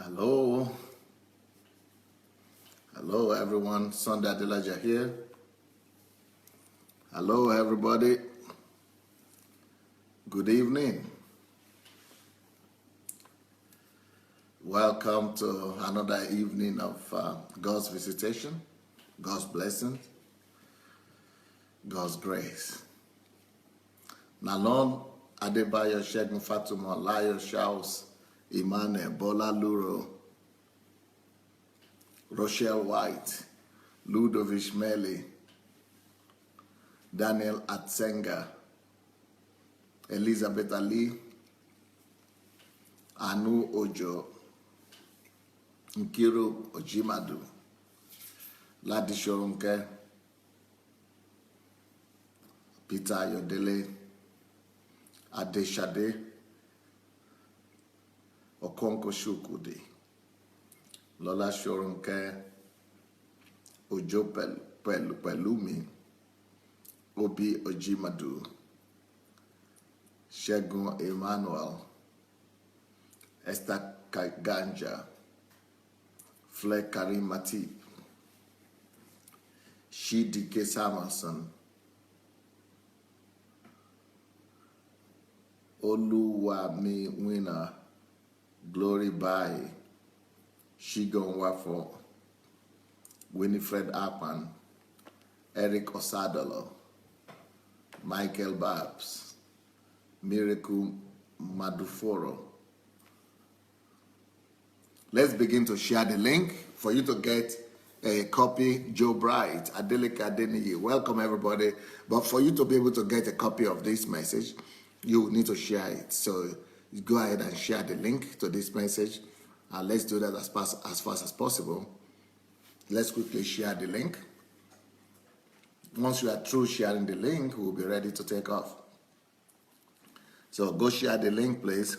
Hello. Hello, everyone. Sunday Adelaja here. Hello, everybody. Good evening. Welcome to another evening of God's visitation, God's blessings, God's grace. Nalon Adebayo Shegun Fatuma Layo Shaus Imane Bola Luro Rochelle White Ludovic Meli Daniel Atsenga Elizabeth Ali Anu Ojo Nkiru Ojimadu Ladishorunke Peter Ayodele Adeshade Okonko Shukude Lola Shorunke Ojo Pelumi Obi Ojimadu Shegun Emmanuel Esther Ganja Fleck Karim Matip Shidi Samuelson Oluwami Winner Glory by Shigon Wafo Winifred Apan Eric Osadolo Michael Babs Miracle Maduforo. Let's begin to share the link for you to get a copy. Joe Bright, Adeleke Adeniyi, welcome everybody. But for you to be able to get a copy of this message, you need to share it. So go ahead and share the link to this message. And let's do that as fast as possible. Let's quickly share the link. Once you are through sharing the link, we'll be ready to take off. So go share the link, please.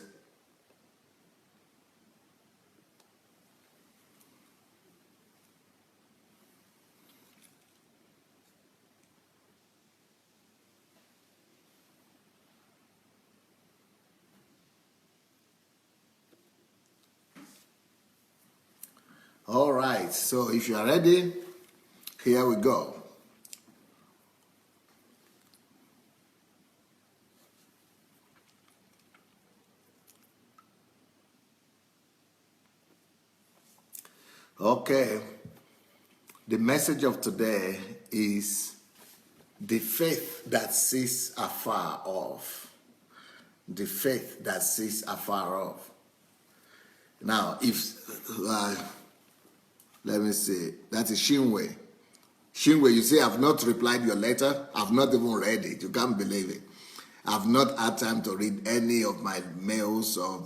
All right, so if you are ready, here we go. Okay, the message of today is the faith that sees afar off. The faith that sees afar off. Now, let me see, that is Shinwe. Shinwe, you say, I've not replied your letter. I've not even read it. You can't believe it. I've not had time to read any of my mails or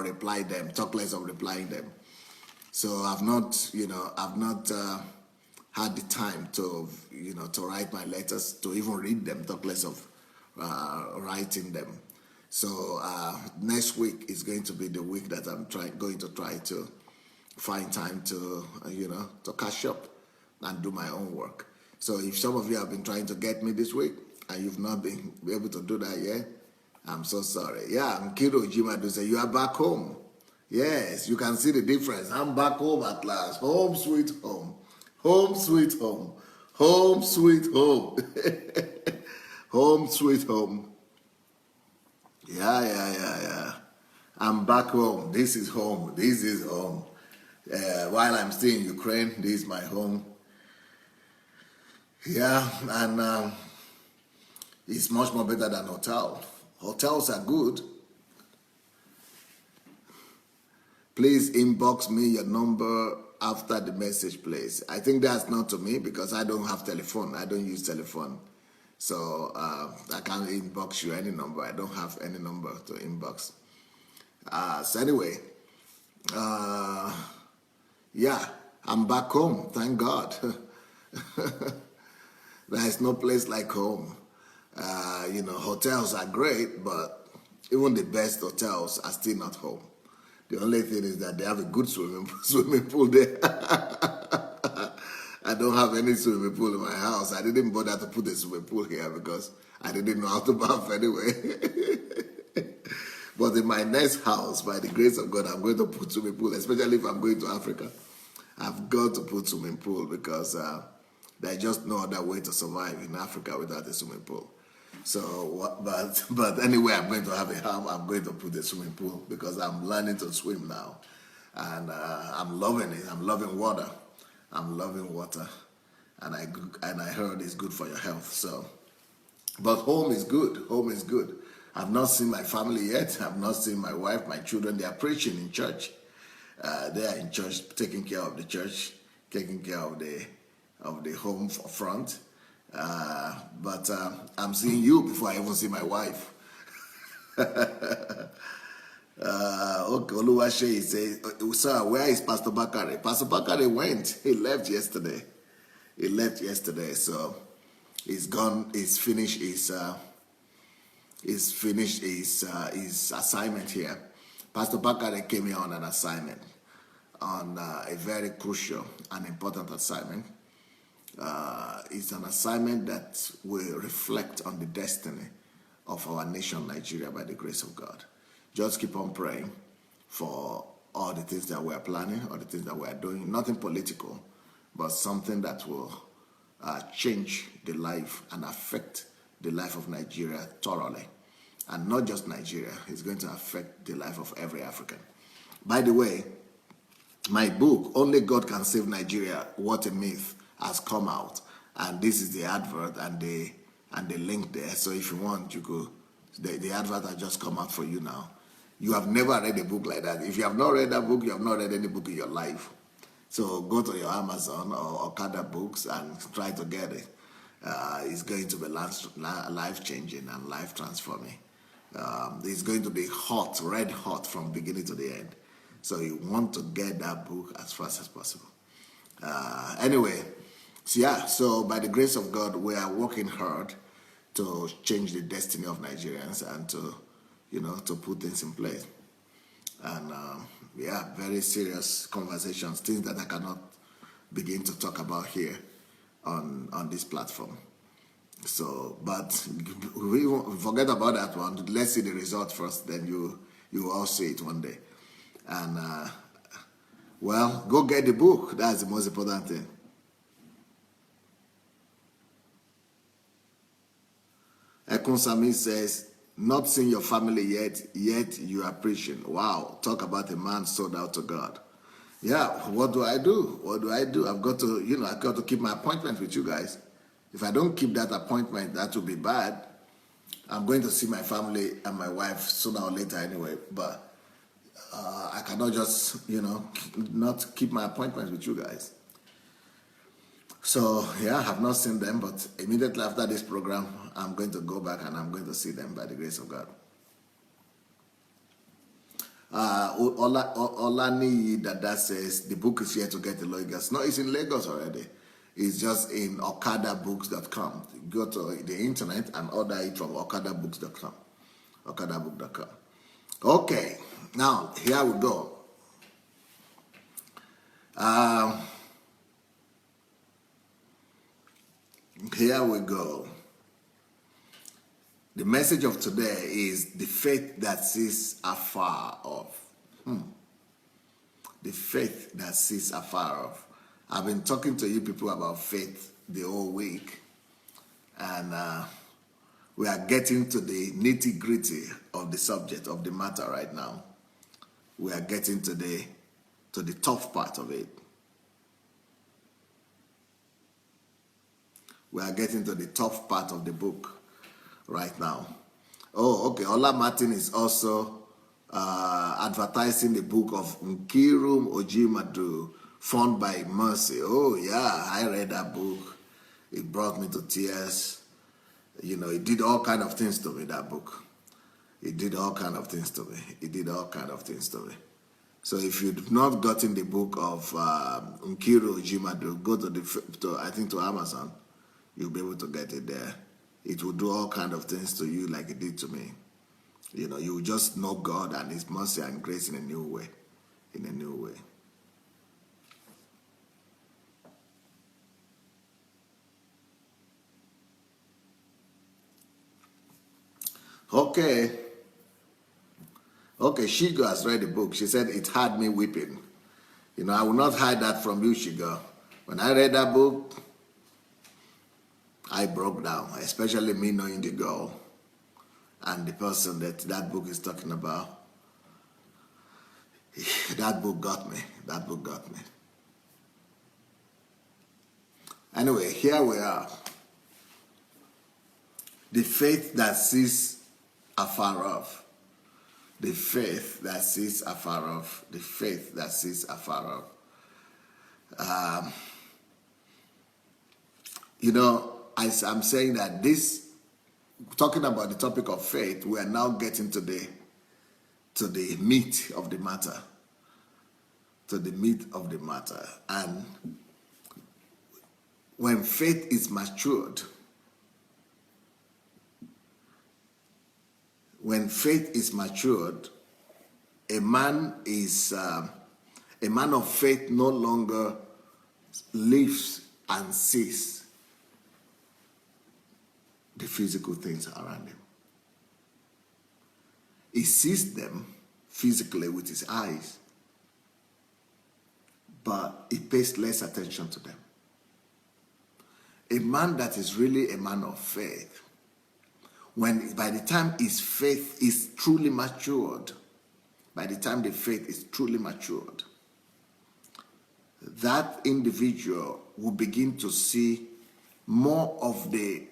reply them, talk less of replying them. So I've not had the time to, to write my letters, to even read them, talk less of writing them. So next week is going to be the week that I'm going to try to find time to, to catch up and do my own work. So if some of you have been trying to get me this week and you've not been able to do that yet, I'm so sorry. Yeah, Nkiru Ojimadu say, you are back home. Yes, you can see the difference. I'm back home at last. Home sweet home. Home sweet home. Home sweet home. Home sweet home. Yeah. I'm back home. This is home. This is home. While I'm still in Ukraine, this is my home. Yeah, and it's much more better than hotel. Hotels are good. Please inbox me your number after the message, please. I think that's not to me because I don't have telephone. I don't use telephone. So I can't inbox you any number. I don't have any number to inbox. So anyway, yeah, I'm back home. Thank God. There is no place like home. Hotels are great, but even the best hotels are still not home. The only thing is that they have a good swimming pool there. I don't have any swimming pool in my house. I didn't bother to put a swimming pool here because I didn't know how to bath anyway. But in my next house, by the grace of God, I'm going to put swimming pool, especially if I'm going to Africa. I've got to put swimming pool because there's just no other way to survive in Africa without a swimming pool. So, but anyway, I'm going to have a home. I'm going to put a swimming pool because I'm learning to swim now, and I'm loving it. I'm loving water. I'm loving water, and I heard it's good for your health. So, but home is good. Home is good. I've not seen my family yet. I've not seen my wife, my children. They are preaching in church. They are in church, taking care of the church, taking care of the home front. But I'm seeing you before I even see my wife. Okay, Oluwashe says, sir, where is Pastor Bakare? Pastor Bakare went. He left yesterday. So he's gone. He's finished his assignment here. Pastor Bakare came here on an assignment, on a very crucial and important assignment. It's an assignment that will reflect on the destiny of our nation, Nigeria, by the grace of God. Just keep on praying for all the things that we're planning, all the things that we're doing. Nothing political, but something that will change the life and affect the life of Nigeria thoroughly. And not just Nigeria, it's going to affect the life of every African. By the way, my book, Only God Can Save Nigeria, What a Myth, has come out. And this is the advert and the link there. So if you want, you go. The advert has just come out for you now. You have never read a book like that. If you have not read that book, you have not read any book in your life. So go to your Amazon or Okada Books and try to get it. It's going to be life-changing and life-transforming. It's going to be hot, red hot from beginning to the end. So you want to get that book as fast as possible. Anyway, so by the grace of God, we are working hard to change the destiny of Nigerians and to put things in place. And very serious conversations, things that I cannot begin to talk about here on this platform. So, but we won't forget about that one. Let's see the result first, then you will all see it one day. And go get the book. That's the most important thing. Ekun Sami says, not seeing your family yet you are preaching. Wow, talk about a man sold out to God. Yeah, what do I do? I've got to keep my appointment with you guys. If I don't keep that appointment, that will be bad. I'm going to see my family and my wife sooner or later anyway, but I cannot just, not keep my appointment with you guys. So, I have not seen them, but immediately after this program, I'm going to go back and I'm going to see them by the grace of God. Olani Dada says, the book is here to get the Lagos. No, it's in Lagos already. It's just in okadabooks.com. Go to the internet and order it from okadabooks.com. okadabook.com. Okay, now here we go. Here we go. The message of today is the faith that sees afar off. The faith that sees afar off. I've been talking to you people about faith the whole week, and we are getting to the nitty-gritty of the subject, of the matter right now. We are getting to the tough part of it. We are getting to the tough part of the book right now. Oh, okay. Ola Martin is also advertising the book of Nkiru Ojimadu, Found by Mercy. Oh, yeah, I read that book. It brought me to tears. It did all kind of things to me, that book. It did all kind of things to me. So if you've not gotten the book of Nkiru Ojimadu, go to Amazon. You'll be able to get it there. It will do all kind of things to you like it did to me. You will just know God and His mercy and grace in a new way. Okay. Okay, Shigo has read the book. She said it had me weeping. You know, I will not hide that from you, Shigo. When I read that book, I broke down, especially me knowing the girl and the person that that book is talking about. That book got me. That book got me. Anyway, here we are. The faith that sees afar off. The faith that sees afar off. The faith that sees afar off. You know, as I'm saying that this, talking about the topic of faith, we are now getting to the meat of the matter. To the meat of the matter. And when faith is matured, a man of faith no longer lives and sees the physical things around him. He sees them physically with his eyes, but he pays less attention to them. A man that is really a man of faith, by the time his faith is truly matured, that individual will begin to see more of the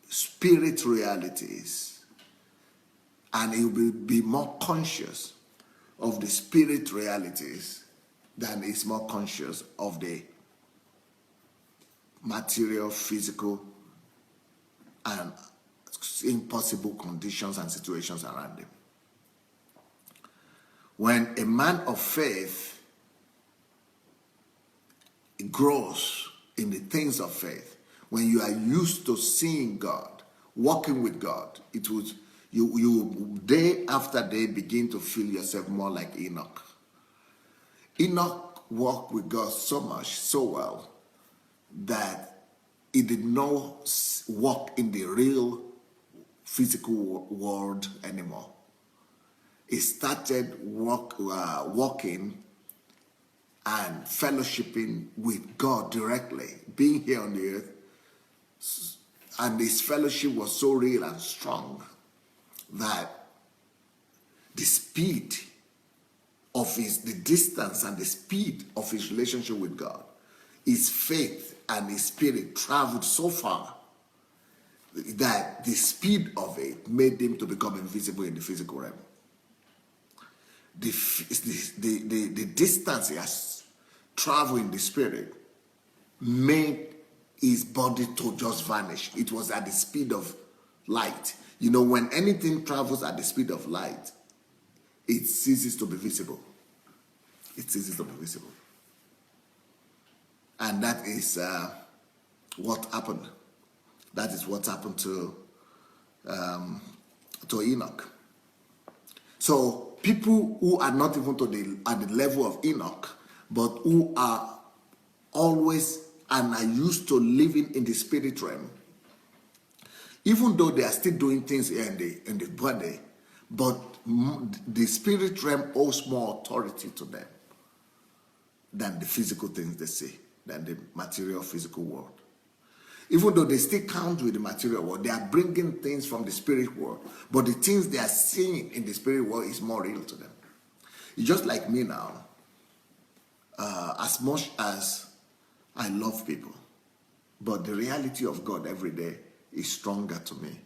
spirit realities, and he will be more conscious of the spirit realities than is more conscious of the material, physical, and impossible conditions and situations around him. When a man of faith grows in the things of faith, when you are used to seeing God, walking with God, you day after day begin to feel yourself more like Enoch. Enoch walked with God so much, so well, that he did not walk in the real physical world anymore. He started walking and fellowshipping with God directly, being here on the earth. And his fellowship was so real and strong that the speed of the distance and the speed of his relationship with God, his faith and his spirit traveled so far that the speed of it made him to become invisible in the physical realm. The distance he has traveled in the spirit made his body to just vanish. It was at the speed of light. You know, when anything travels at the speed of light, it ceases to be visible. It ceases to be visible. And that is what happened. That is what happened to Enoch. So people who are not even at the level of Enoch, but who are always and are used to living in the spirit realm, even though they are still doing things here in the body, but the spirit realm owes more authority to them than the physical things they see, than the material physical world. Even though they still count with the material world, they are bringing things from the spirit world, but the things they are seeing in the spirit world is more real to them. It's just like me now. As much as I love people, but the reality of God every day is stronger to me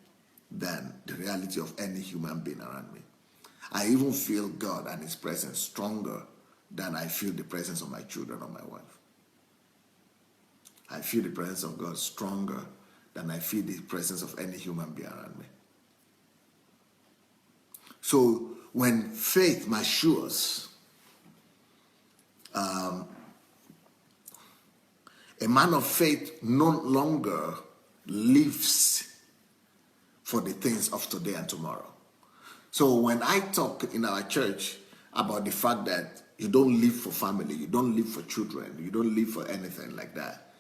than the reality of any human being around me. I even feel God and his presence stronger than I feel the presence of my children or my wife. I feel the presence of God stronger than I feel the presence of any human being around me. So when faith matures, a man of faith no longer lives for the things of today and tomorrow. So when I talk in our church about the fact that you don't live for family, you don't live for children, you don't live for anything like that,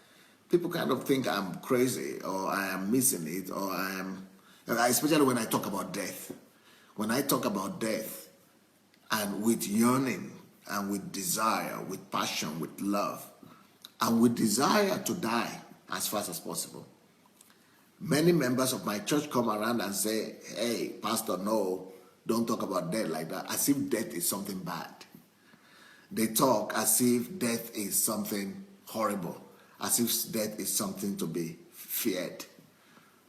people kind of think I'm crazy or I am missing it, or I am, especially when I talk about death. When I talk about death, and with yearning, and with desire, with passion, with love, and with desire to die as fast as possible. Many members of my church come around and say, hey, Pastor, no, don't talk about death like that, as if death is something bad. They talk as if death is something horrible, as if death is something to be feared.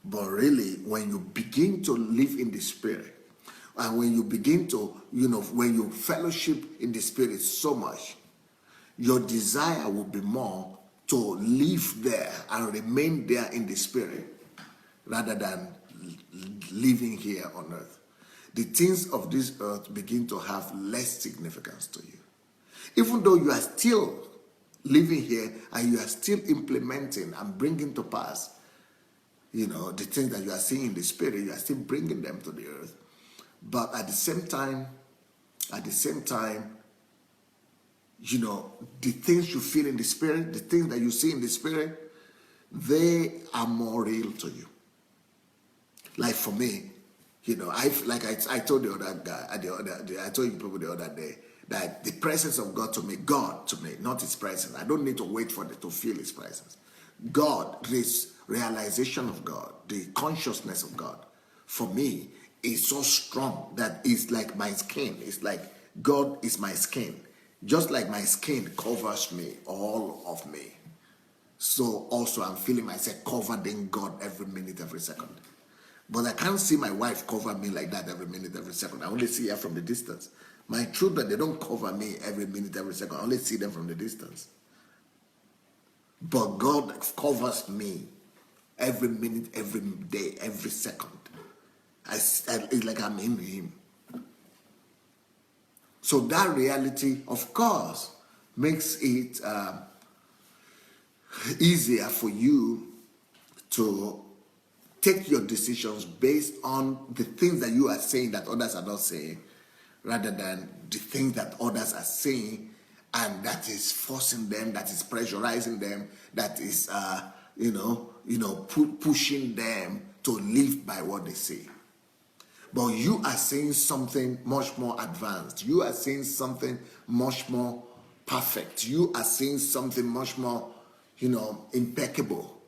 But really, when you begin to live in the Spirit, and when you begin to, when you fellowship in the Spirit so much, your desire will be more to live there and remain there in the Spirit rather than living here on earth. The things of this earth begin to have less significance to you. Even though you are still living here and you are still implementing and bringing to pass, the things that you are seeing in the Spirit, you are still bringing them to the earth. But at the same time, the things you feel in the Spirit, the things that you see in the Spirit, they are more real to you. Like for me, I told the other guy, I told you people the other day, that the presence of God to me, not His presence. I don't need to wait for it to feel His presence. God, this realization of God, the consciousness of God, for me, is so strong that it's like my skin. It's like God is my skin. Just like my skin covers me, all of me. So also I'm feeling myself covered in God every minute, every second. But I can't see my wife cover me like that every minute, every second. I only see her from the distance. My children, they don't cover me every minute, every second. I only see them from the distance. But God covers me every minute, every day, every second. It's like I'm in Him. So that reality, of course, makes it easier for you to take your decisions based on the things that you are saying that others are not saying, rather than the things that others are saying, and that is forcing them, that is pressurizing them, that is pushing them to live by what they say. But you are saying something much more advanced. You are saying something much more perfect. You are saying something much more, impeccable.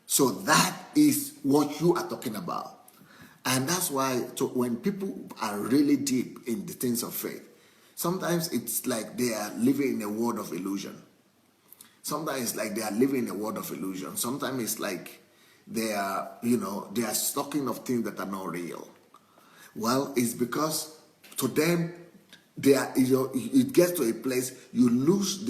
So that is what you are talking about. And that's why when people are really deep in the things of faith, sometimes it's like they are living in a world of illusion. Sometimes it's like they are living in a world of illusion. Sometimes it's like they are talking of things that are not real. Well, it's because to them, they are, it gets to a place you lose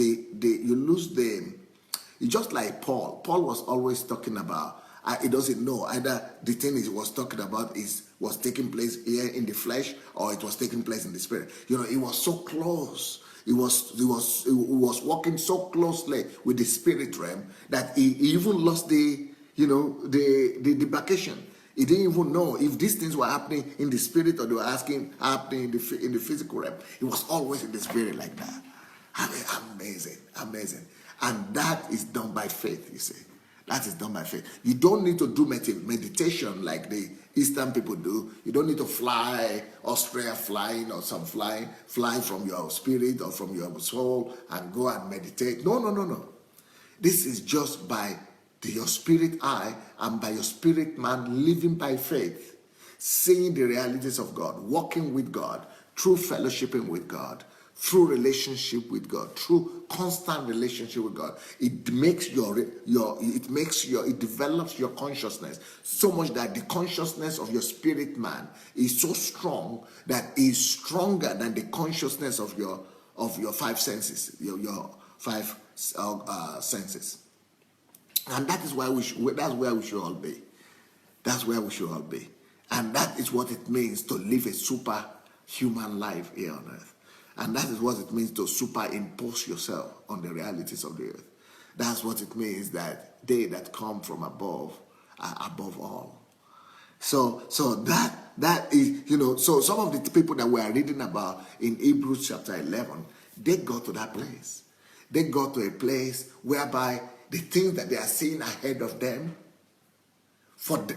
it's just like Paul. Paul was always talking about, he doesn't know either the thing he was talking about was taking place here in the flesh or it was taking place in the Spirit. It was so close. He was walking so closely with the spirit realm that he even lost the demarcation. He didn't even know if these things were happening in the spirit or they were happening in the physical realm. It was always in the spirit like that. I mean, amazing. And that is done by faith, you see. That is done by faith. You don't need to do meditation like the Eastern people do. You don't need to fly Australia flying or some fly from your spirit or from your soul and go and meditate. No. This is just by your spirit eye and by your spirit man living by faith, seeing the realities of God, walking with God, through fellowshipping with God, through relationship with God, through constant relationship with God. It develops your consciousness so much that the consciousness of your spirit man is so strong that it is stronger than the consciousness of your five senses, your five senses. And that is why that's where we should all be. That's where we should all be. And that is what it means to live a superhuman life here on earth. And that is what it means to superimpose yourself on the realities of the earth. That's what it means that they that come from above are above all. So that is, so some of the people that we are reading about in Hebrews chapter 11, they got to that place. They got to a place whereby the things that they are seeing ahead of them,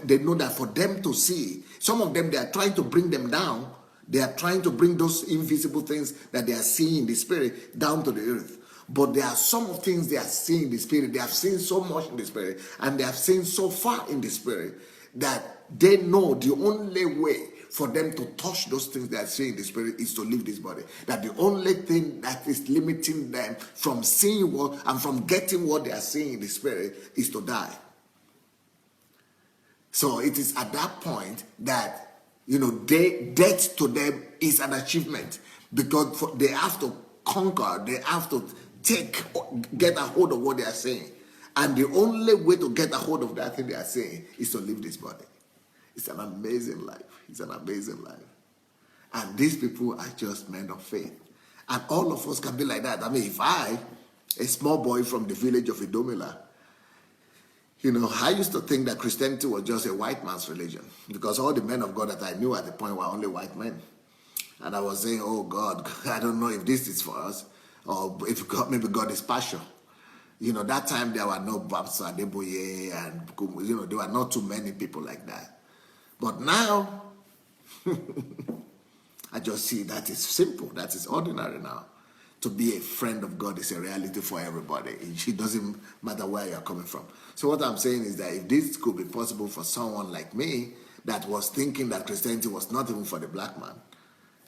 they know that for them to see, some of them, they are trying to bring them down. They are trying to bring those invisible things that they are seeing in the spirit down to the earth. But there are some of things they are seeing in the spirit. They have seen so much in the spirit, and they have seen so far in the spirit, that they know the only way for them to touch those things they are seeing in the spirit is to leave this body. That the only thing that is limiting them from seeing what and from getting what they are seeing in the spirit is to die. So it is at that point that, death to them is an achievement, because they have to conquer, they have to get a hold of what they are saying. And the only way to get a hold of that thing they are saying is to leave this body. It's an amazing life. It's an amazing life. And these people are just men of faith. And all of us can be like that. I mean, if I, a small boy from the village of Idomila, I used to think that Christianity was just a white man's religion, because all the men of God that I knew at the point were only white men. And I was saying, oh God, I don't know if this is for us, or if maybe God is partial. That time there were no Babs Adeboye, and there were not too many people like that. But now, I just see that is simple, that is ordinary now. To be a friend of God is a reality for everybody. It doesn't matter where you're coming from. So what I'm saying is that if this could be possible for someone like me that was thinking that Christianity was not even for the black man,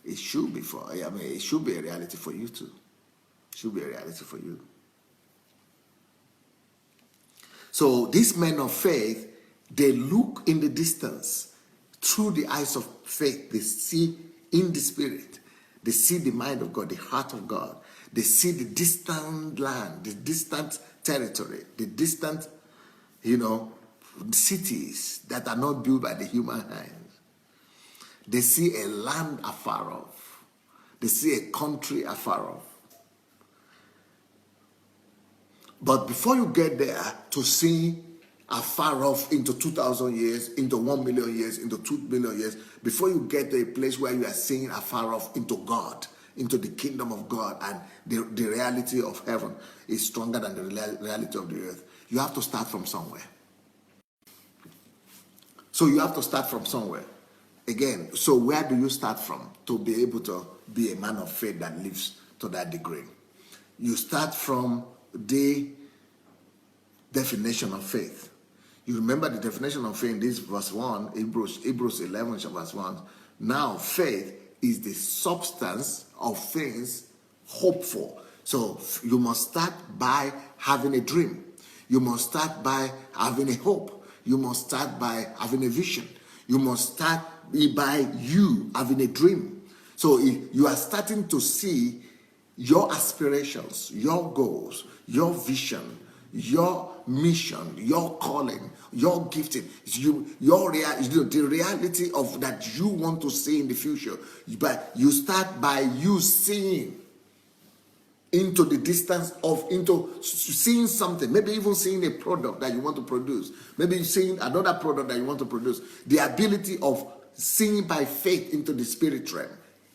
it should be it should be a reality for you too. It should be a reality for you. So these men of faith, they look in the distance through the eyes of faith. They see in the spirit. They see the mind of God, the heart of God. They see the distant land, the distant territory, the distant, cities that are not built by the human hands. They see a land afar off. They see a country afar off. But before you get there to see afar off into 2,000 years, into 1 million years, into 2 billion years, before you get to a place where you are seeing afar off into God, into the kingdom of God, and the reality of heaven is stronger than the reality of the earth, you have to start from somewhere. So you have to start from somewhere. Again, so where do you start from to be able to be a man of faith that lives to that degree? You start from the definition of faith. You remember the definition of faith in this verse 1, Hebrews 11, verse 1. Now, faith is the substance of things hoped for. So you must start by having a dream. You must start by having a hope. You must start by having a vision. You must start by you having a dream. So if you are starting to see your aspirations, your goals, your vision, your mission, your calling, your gifting, the reality of that you want to see in the future. But you start by you seeing into the distance into seeing something, maybe even seeing a product that you want to produce, maybe seeing another product that you want to produce. The ability of seeing by faith into the spirit realm,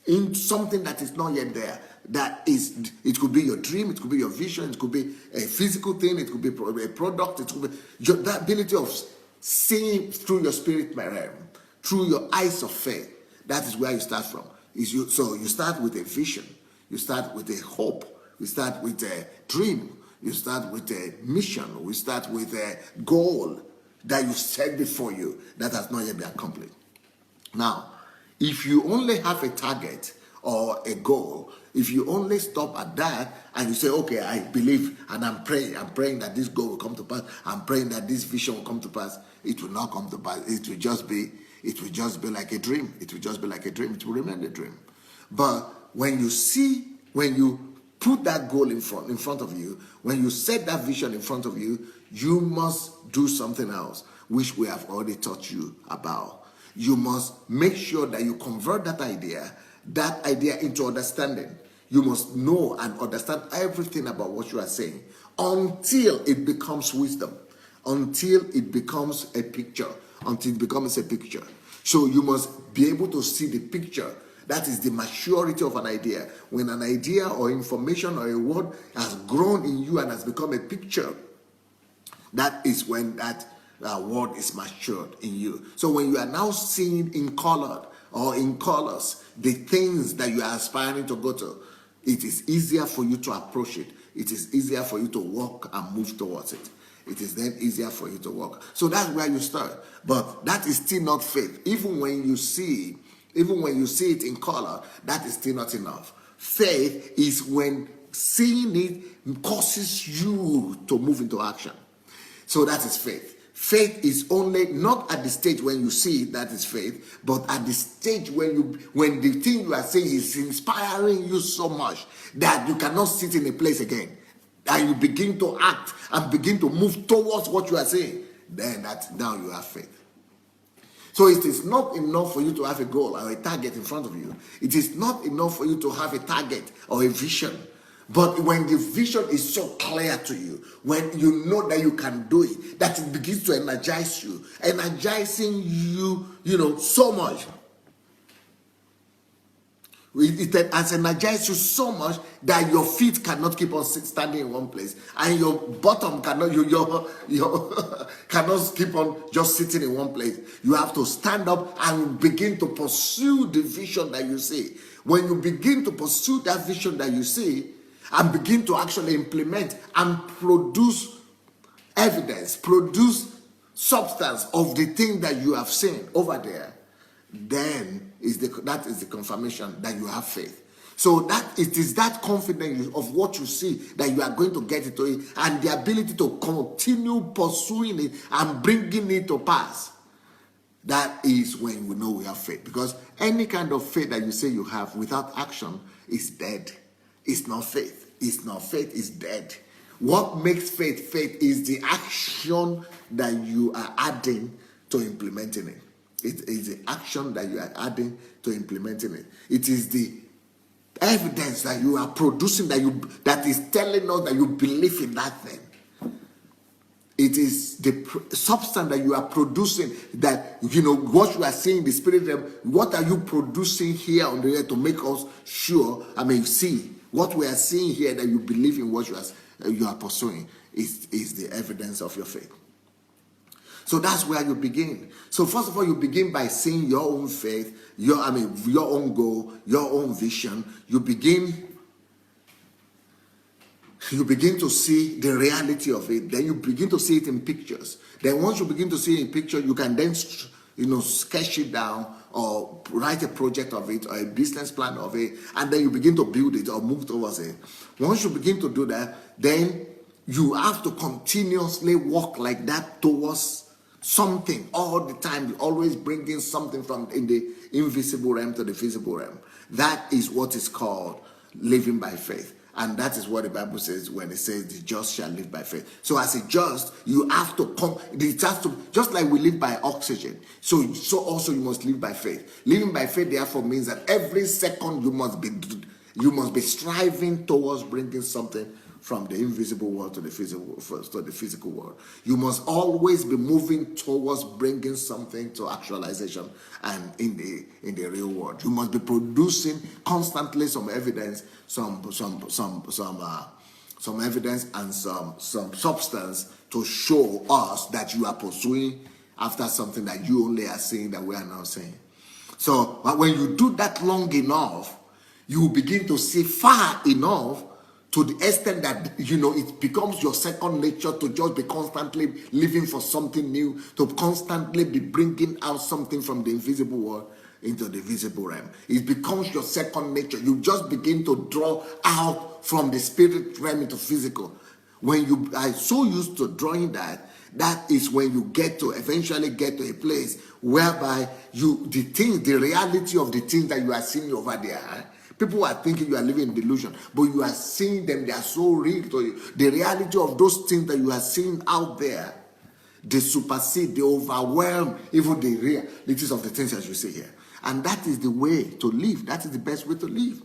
in something that is not yet there. That is, it could be your dream, it could be your vision, it could be a physical thing, it could be a product, it could be the ability of seeing through your spirit realm, through your eyes of faith. That is where you start from. So you start with a vision, you start with a hope, you start with a dream, you start with a mission, you start with a goal that you set before you that has not yet been accomplished. Now, if you only have a target or a goal, if you only stop at that and you say, okay, I believe and I'm praying that this goal will come to pass, I'm praying that this vision will come to pass, it will not come to pass. It will just be like a dream. It will just be like a dream. It will remain a dream. But when you put that goal in front of you, when you set that vision in front of you, you must do something else, which we have already taught you about. You must make sure that you convert that idea into understanding. You must know and understand everything about what you are saying until it becomes wisdom, until it becomes a picture, So you must be able to see the picture. That is the maturity of an idea. When an idea or information or a word has grown in you and has become a picture, that is when that word is matured in you. So when you are now seeing in colored or in colors, the things that you are aspiring to go to, it is easier for you to approach it. It is easier for you to walk and move towards it. It is then easier for you to walk. So that's where you start. But that is still not faith. Even when you see it in color, that is still not enough. Faith is when seeing it causes you to move into action. So that is faith. Faith is only not at the stage when you see it, that is faith, but at the stage when the thing you are saying is inspiring you so much that you cannot sit in a place again, and you begin to act and begin to move towards what you are saying. Then now you have faith. So it is not enough for you to have a goal or a target in front of you. It is not enough for you to have a target or a vision. But when the vision is so clear to you, when you know that you can do it, that it begins to energize you, energizing you, so much. It has energized you so much that your feet cannot keep on standing in one place, and your bottom cannot, cannot keep on just sitting in one place. You have to stand up and begin to pursue the vision that you see. When you begin to pursue that vision that you see, and begin to actually implement and produce evidence, produce substance of the thing that you have seen over there, then that is the confirmation that you have faith. So that it is that confidence of what you see that you are going to get into it, and the ability to continue pursuing it and bringing it to pass. That is when we know we have faith. Because any kind of faith that you say you have without action is dead. It's not faith. It's not faith. It's dead. What makes faith faith is the action that you are adding to implementing it. It is the action that you are adding to implementing it. It is the evidence that you are producing that is telling us that you believe in that thing. It is the substance that you are producing that, what you are seeing in the spirit realm. What are you producing here on the earth to make us sure, see what we are seeing here, that you believe in what you are pursuing is the evidence of your faith. So that's where you begin. So first of all, you begin by seeing your own faith, your own goal, your own vision. You begin to see the reality of it. Then you begin to see it in pictures. Then once you begin to see it in picture, you can then sketch it down or write a project of it or a business plan of it, and then you begin to build it or move towards it. Once you begin to do that, then you have to continuously walk like that towards something all the time. You're always bringing something from in the invisible realm to the visible realm. That is what is called living by faith. And that is what the Bible says when it says the just shall live by faith. So as a just, you have to just like we live by oxygen. So also you must live by faith. Living by faith therefore means that every second you must be striving towards bringing something from the invisible world to the physical world. You must always be moving towards bringing something to actualization and in the real world. You must be producing constantly some evidence, some evidence and some substance to show us that you are pursuing after something that you only are seeing that we are not seeing. So when you do that long enough, you begin to see far enough to the extent that, it becomes your second nature to just be constantly living for something new, to constantly be bringing out something from the invisible world into the visible realm. It becomes your second nature. You just begin to draw out from the spirit realm into physical. When you are so used to drawing that is when you eventually get to a place whereby the reality of the things that you are seeing over there, people are thinking you are living in delusion, but you are seeing them. They are so real to you. The reality of those things that you are seeing out there, they supersede, they overwhelm even the realities of the things that you see here. And that is the way to live. That is the best way to live.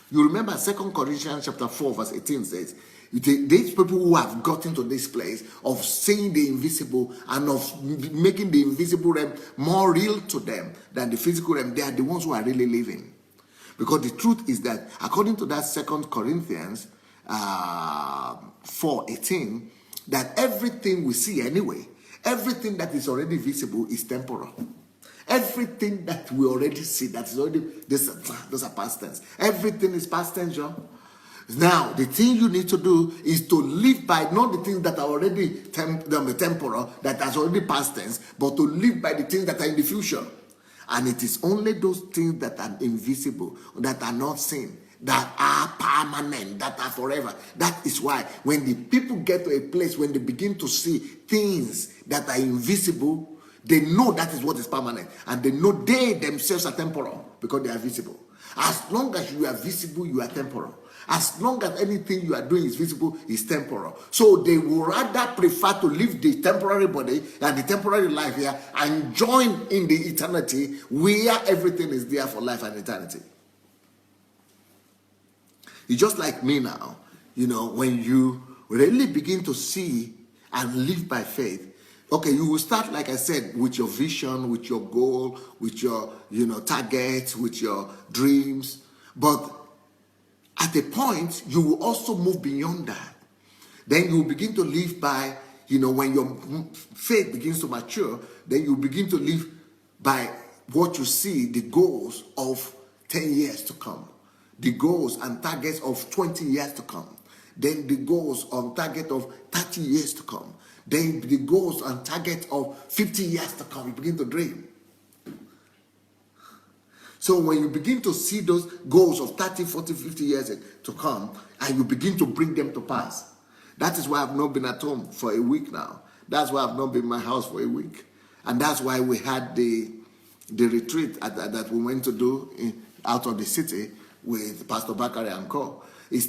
You remember 2 Corinthians chapter 4 verse 18 says, these people who have gotten to this place of seeing the invisible and of making the invisible realm more real to them than the physical realm, they are the ones who are really living. Because the truth is that according to that 2 Corinthians 4:18, that everything we see anyway, everything that is already visible is temporal. Everything that we already see, that is already, those are past tense. Everything is past tense, John. Now, the thing you need to do is to live by not the things that are already temporal, that has already past tense, but to live by the things that are in the future. And it is only those things that are invisible, that are not seen, that are permanent, that are forever. That is why when the people get to a place, when they begin to see things that are invisible, they know that is what is permanent. And they know they themselves are temporal because they are visible. As long as you are visible, you are temporal. As long as anything you are doing is visible, is temporal. So they would rather prefer to live the temporary body and the temporary life here and join in the eternity where everything is there for life and eternity. It's just like me now, when you really begin to see and live by faith, okay, you will start, like I said, with your vision, with your goal, with your, targets, with your dreams. But at a point, you will also move beyond that. Then you will begin to live by, when your faith begins to mature, then you begin to live by what you see, the goals of 10 years to come, the goals and targets of 20 years to come, then the goals on target of 30 years to come, then the goals and target of 50 years to come. You begin to dream. So when you begin to see those goals of 30, 40, 50 years to come, and you begin to bring them to pass, that is why I've not been at home for a week now. That's why I've not been in my house for a week. And that's why we had the retreat that we went to do out of the city with Pastor Bakari and Co. It's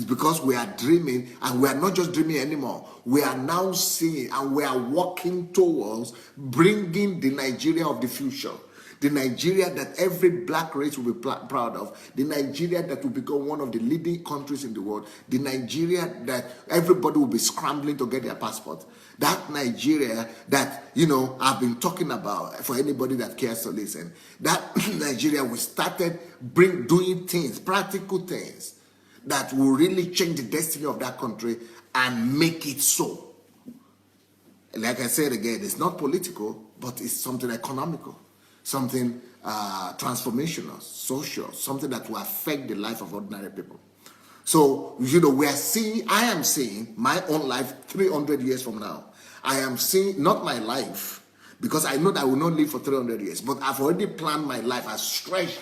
because we are dreaming, and we are not just dreaming anymore. We are now seeing, and we are working towards bringing the Nigeria of the future. The Nigeria that every black race will be proud of. The Nigeria that will become one of the leading countries in the world. The Nigeria that everybody will be scrambling to get their passport. That Nigeria that, I've been talking about, for anybody that cares to listen. That Nigeria we started doing things, practical things, that will really change the destiny of that country and make it so. Like I said again, it's not political, but it's something economical. Something transformational, social, something that will affect the life of ordinary people. So, I am seeing my own life 300 years from now. I am seeing, not my life, because I know that I will not live for 300 years, but I've already planned my life. I stretched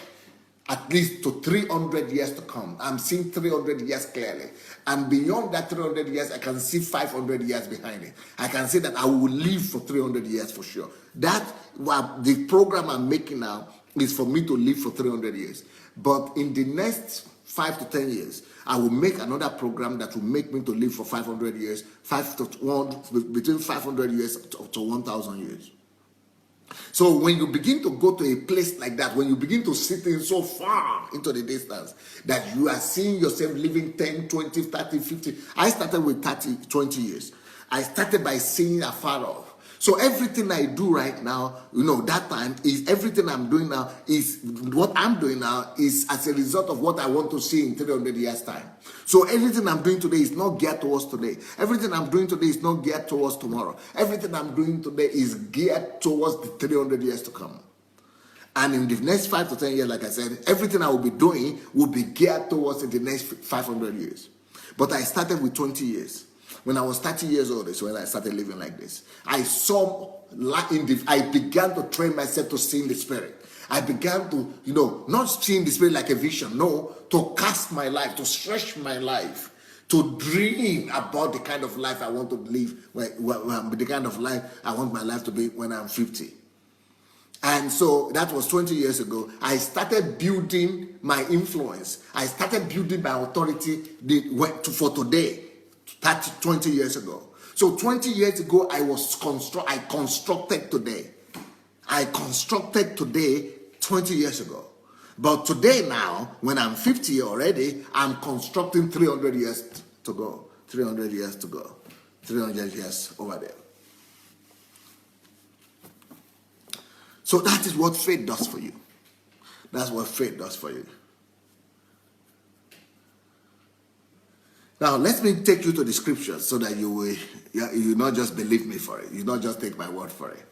at least to 300 years to come. I'm seeing 300 years clearly. And beyond that 300 years, I can see 500 years behind it. I can say that I will live for 300 years for sure. The program I'm making now is for me to live for 300 years. But in the next 5 to 10 years, I will make another program that will make me to live for 500 years, between 500 years to 1,000 years. So when you begin to go to a place like that, when you begin to see things so far into the distance, that you are seeing yourself living 10, 20, 30, 50. I started with 30, 20 years. I started by seeing Afar off. So everything I do right now, that time is everything I'm doing now is what I'm doing now is as a result of what I want to see in 300 years time. So everything I'm doing today is not geared towards today. Everything I'm doing today is not geared towards tomorrow. Everything I'm doing today is geared towards the 300 years to come. And in the next 5 to 10 years, like I said, everything I will be doing will be geared towards the next 500 years. But I started with 20 years. When I was 30 years old is when I started living like this. I began to train myself to see in the spirit. I began to, not see in the spirit like a vision, no, to cast my life, to stretch my life, to dream about the kind of life I want to live, the kind of life I want my life to be when I'm 50. And so that was 20 years ago. I started building my influence. I started building my authority for today. 20 years ago. So 20 years ago, I constructed today. I constructed today 20 years ago. But today now, when I'm 50 already, I'm constructing 300 years to go. 300 years to go. 300 years over there. So that is what faith does for you. That's what faith does for you. Now, let me take you to the scriptures so that you not just believe me for it. You not just take my word for it.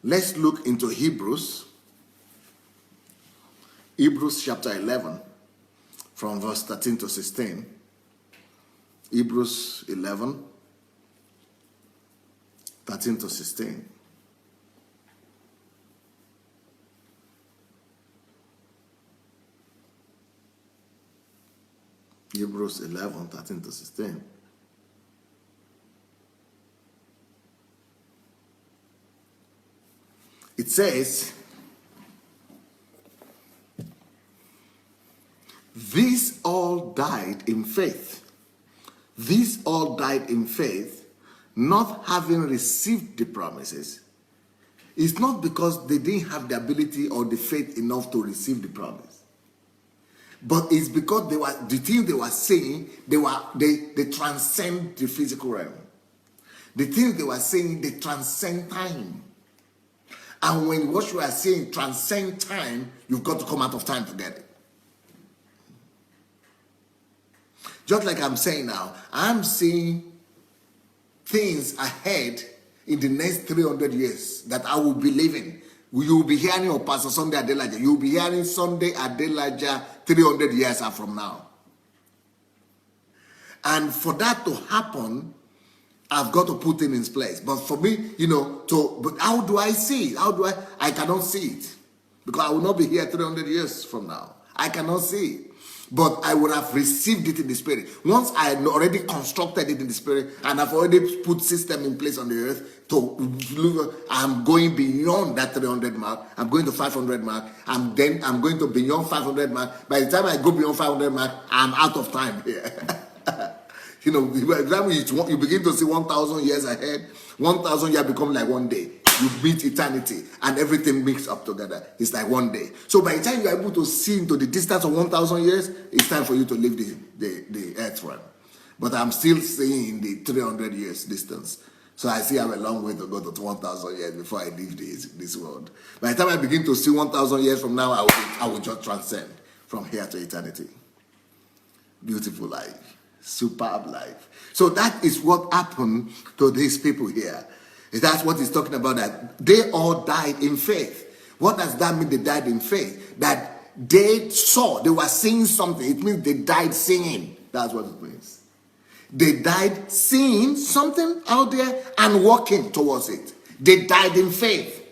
Let's look into Hebrews chapter 11, from verse 13 to 16. Hebrews 11, 13 to 16. Hebrews 11, 13 to 16. It says, these all died in faith. These all died in faith, not having received the promises. It's not because they didn't have the ability or the faith enough to receive the promise, but it's because the things they were saying, they transcend the physical realm. The things they were saying, they transcend time. And when what you are saying transcend time, you've got to come out of time to get it. Just like I'm saying now, I'm seeing things ahead in the next 300 years that I will be living. You will be hearing of Pastor Sunday Adelaja. You will be hearing Sunday Adelaja 300 years from now. And for that to happen, I've got to put it in its place. But for me, but how do I see it? I cannot see it. Because I will not be here 300 years from now. I cannot see it. But I would have received it in the spirit. Once I had already constructed it in the spirit, and I've already put system in place on the earth, I'm going beyond that 300 mark. I'm going to 500 mark. I'm going to beyond 500 mark. By the time I go beyond 500 mark, I'm out of time here. By the time you begin to see 1,000 years ahead, 1,000 years become like one day. You meet eternity and everything mixed up together. It's like one day. So by the time you're able to see into the distance of 1,000 years, it's time for you to leave the earth realm. But I'm still seeing the 300 years distance. So I see I have a long way to go to 1,000 years before I leave this world. By the time I begin to see 1,000 years from now, I will just transcend from here to eternity. Beautiful life. Superb life. So that is what happened to these people here. That's what he's talking about, that they all died in faith. What does that mean, they died in faith? That they were seeing something. It means they died seeing. That's what it means. They died seeing something out there and walking towards it. They died in faith.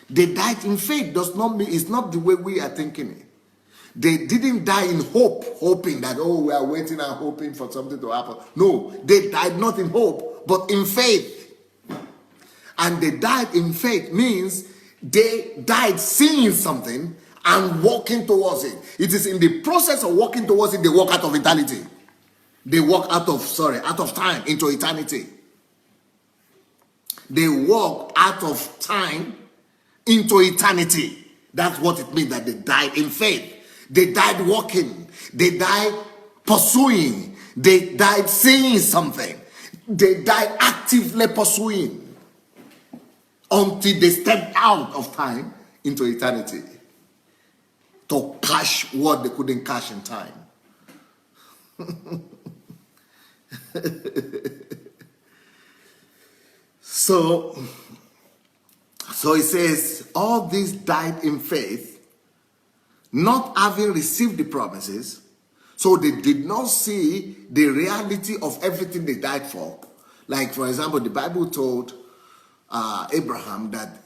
They died in faith does not mean, it's not the way we are thinking it. They didn't die in hope, hoping that, we are waiting and hoping for something to happen. No, they died not in hope, but in faith. And they died in faith means they died seeing something and walking towards it. It is in the process of walking towards it, they walk out of eternity. They walk out of time into eternity. They walk out of time into eternity. That's what it means that they died in faith. They died walking. They died pursuing. They died seeing something. They died actively pursuing until they stepped out of time into eternity to cash what they couldn't cash in time. So it says, all these died in faith, not having received the promises, so they did not see the reality of everything they died for. Like, for example, the Bible told Abraham that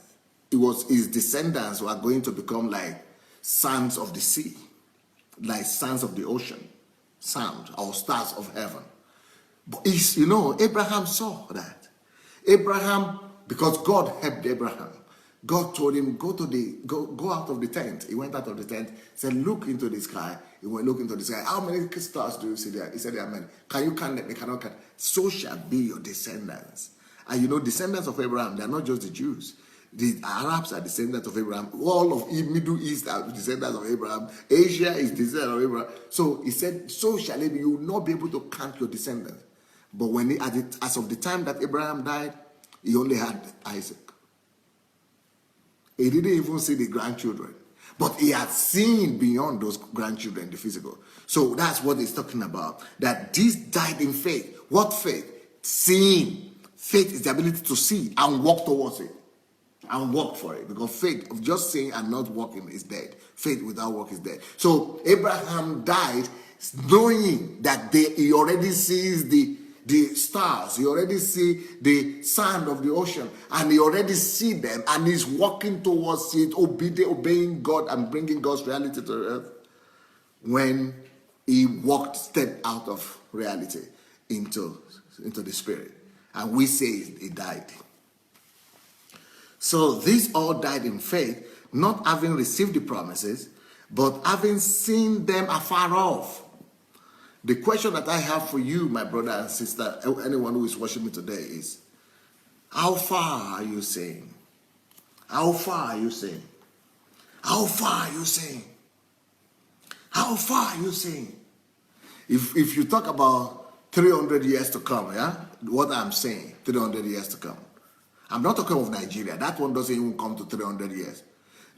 his descendants were going to become like sands of the sea, like sands of the ocean, sand or stars of heaven. But Abraham saw that. Abraham, because God helped Abraham, God told him, go out of the tent. He went out of the tent, said, look into the sky. He went look into the sky. How many stars do you see there? He said, there are many. Can you count them? They cannot count. So shall be your descendants. And descendants of Abraham, they are not just the Jews. The Arabs are descendants of Abraham. All of Middle East are descendants of Abraham. Asia is descendants of Abraham. So he said, so shall it be. You will not be able to count your descendants. But as of the time that Abraham died, he only had Isaac. He didn't even see the grandchildren. But he had seen beyond those grandchildren, the physical. So that's what he's talking about. That these died in faith. What faith? Seeing. Faith is the ability to see and walk towards it. and work for it. Because faith of just saying and not working is dead. Faith without work is dead. So Abraham died knowing that he already sees the stars, he already see the sand of the ocean, and he already see them, and he's walking towards it, obeying God and bringing God's reality to earth. When he stepped out of reality into the spirit, and we say he died. So these all died in faith, not having received the promises, but having seen them afar off. The question that I have for you, my brother and sister, anyone who is watching me today, is, how far are you saying? How far are you saying? How far are you saying? How far are you saying? If you talk about 300 years to come, yeah, what I'm saying, 300 years to come. I'm not talking of Nigeria. That one doesn't even come to 300 years.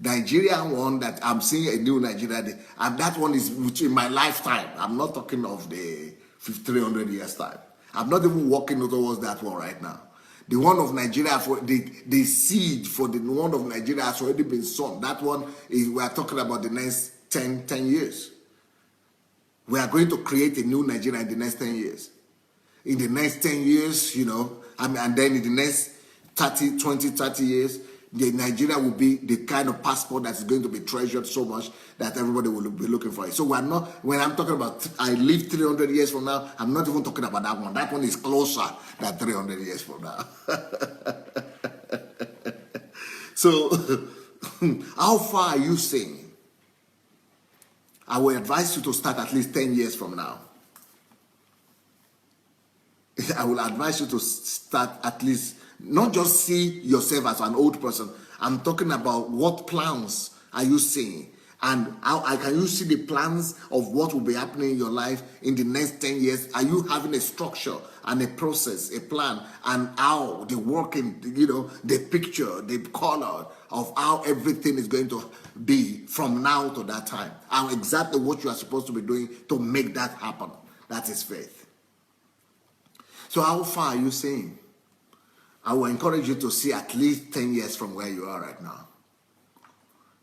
Nigerian one that I'm seeing a new Nigeria, and that one is in my lifetime. I'm not talking of the 300 years time. I'm not even walking towards that one right now. The one of Nigeria, for the seed for the one of Nigeria has already been sown. That one is, we are talking about the next 10 years. We are going to create a new Nigeria in the next 10 years. In the next 10 years, and then in the next 30 years, the Nigeria will be the kind of passport that is going to be treasured so much that everybody will be looking for it. So we're not, when I'm talking about I live 300 years from now, I'm not even talking about that one. That one is closer than 300 years from now. So how far are you saying? I will advise you to start at least 10 years from now. I will advise you to start at least, not just see yourself as an old person. I'm talking about what plans are you seeing, and how can you see the plans of what will be happening in your life in the next 10 years? Are you having a structure and a process, a plan, and how the working, the picture, the color of how everything is going to be from now to that time, and exactly what you are supposed to be doing to make that happen? That is faith. So how far are you saying? I will encourage you to see at least 10 years from where you are right now.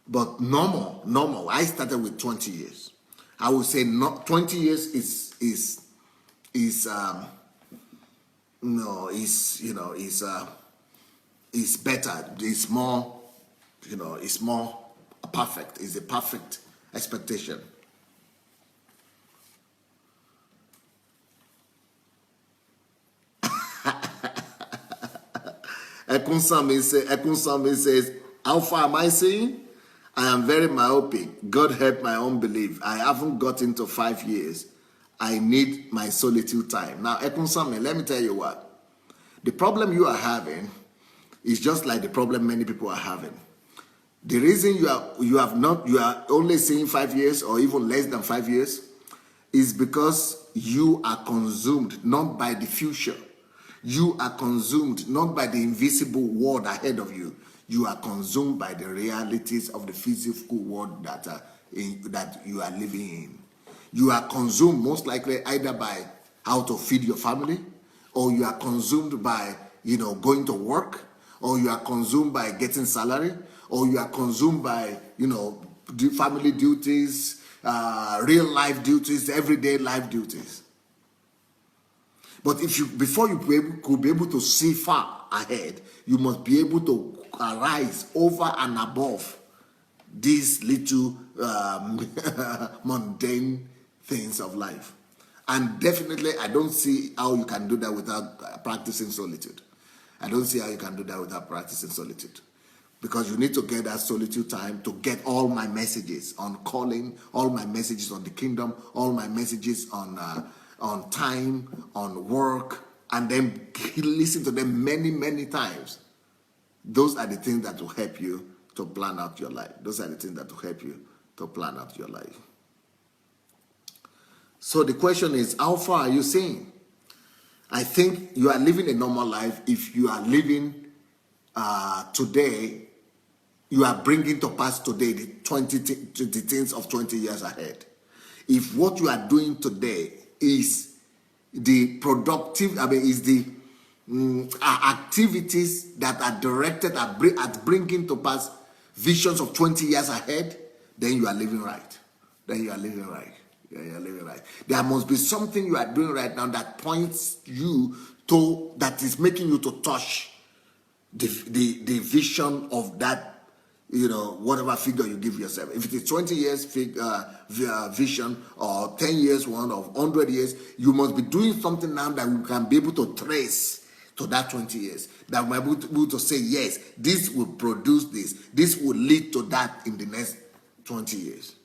But normal. I started with 20 years. I would say 20 years is better. It's more, it's more perfect. It's a perfect expectation. Ekunsami says, how far am I saying? I am very myopic. God help my unbelief. I haven't gotten to 5 years. I need my solitude time. Now, Ekunsami, let me tell you what. The problem you are having is just like the problem many people are having. The reason you are only saying 5 years or even less than 5 years is because you are consumed not by the future. You are consumed not by the invisible world ahead of you. You are consumed by the realities of the physical world that you are living in. You are consumed most likely either by how to feed your family, or you are consumed by going to work, or you are consumed by getting salary, or you are consumed by family duties, real life duties, everyday life duties. But before you could be able to see far ahead, you must be able to arise over and above these little mundane things of life. And definitely, I don't see how you can do that without practicing solitude. I don't see how you can do that without practicing solitude. Because you need to get that solitude time to get all my messages on calling, all my messages on the kingdom, all my messages on time, on work, and then listen to them many, many times. Those are the things that will help you to plan out your life. Those are the things that will help you to plan out your life. So the question is, how far are you saying? I think you are living a normal life if you are living today. You are bringing to pass today the things of 20 years ahead. If what you are doing today is the productive, is the activities that are directed at bringing to pass visions of 20 years ahead, then you are living right. Then you are living right. Yeah, you are living right. There must be something you are doing right now that points you to, that is making you to touch the vision of that, whatever figure you give yourself. If it is 20 years vision, or 10 years one, or 100 years, you must be doing something now that you can be able to trace to that 20 years. That we are able to say, yes, this will produce this. This will lead to that in the next 20 years.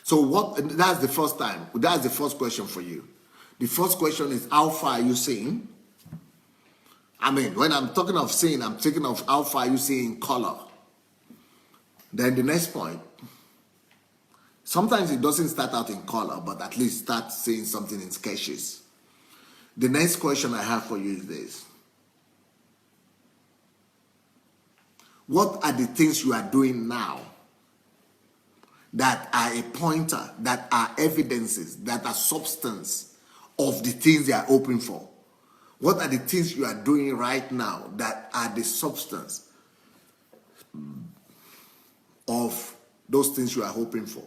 So that's the first time. That's the first question for you. The first question is, how far are you seeing? I mean, when I'm talking of seeing, I'm thinking of how far are you seeing color. Then the next point, sometimes it doesn't start out in color, but at least start seeing something in sketches. The next question I have for you is this. What are the things you are doing now that are a pointer, that are evidences, that are substance of the things they are hoping for? What are the things you are doing right now that are the substance of those things you are hoping for?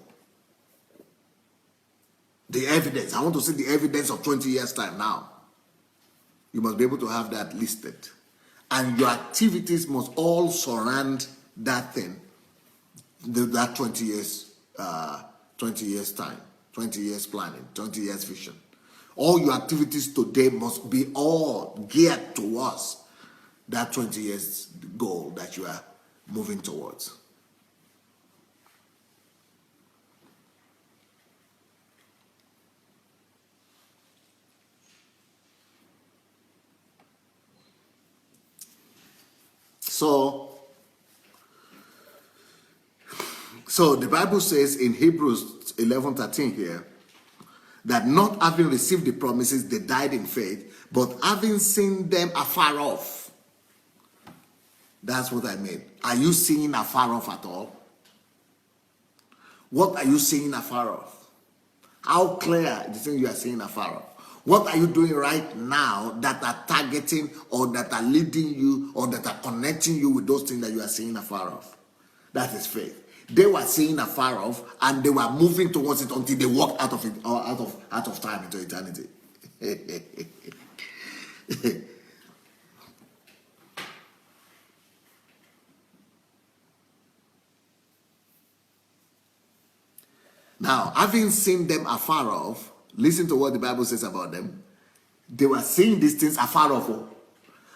The evidence. I want to see the evidence of 20 years' time now. You must be able to have that listed. And your activities must all surround that thing, that 20 years time, 20 years planning, 20 years vision. All your activities today must be all geared towards that 20 years goal that you are moving towards. So the Bible says in Hebrews 11:13 here, that not having received the promises, they died in faith, but having seen them afar off. That's what I mean. Are you seeing afar off at all? What are you seeing afar off? How clear the thing you are seeing afar off? What are you doing right now that are targeting, or that are leading you, or that are connecting you with those things that you are seeing afar off? That is faith. They were seeing afar off, and they were moving towards it until they walked out of it, or out of time into eternity. Now, having seen them afar off, listen to what the Bible says about them. They were seeing these things afar off,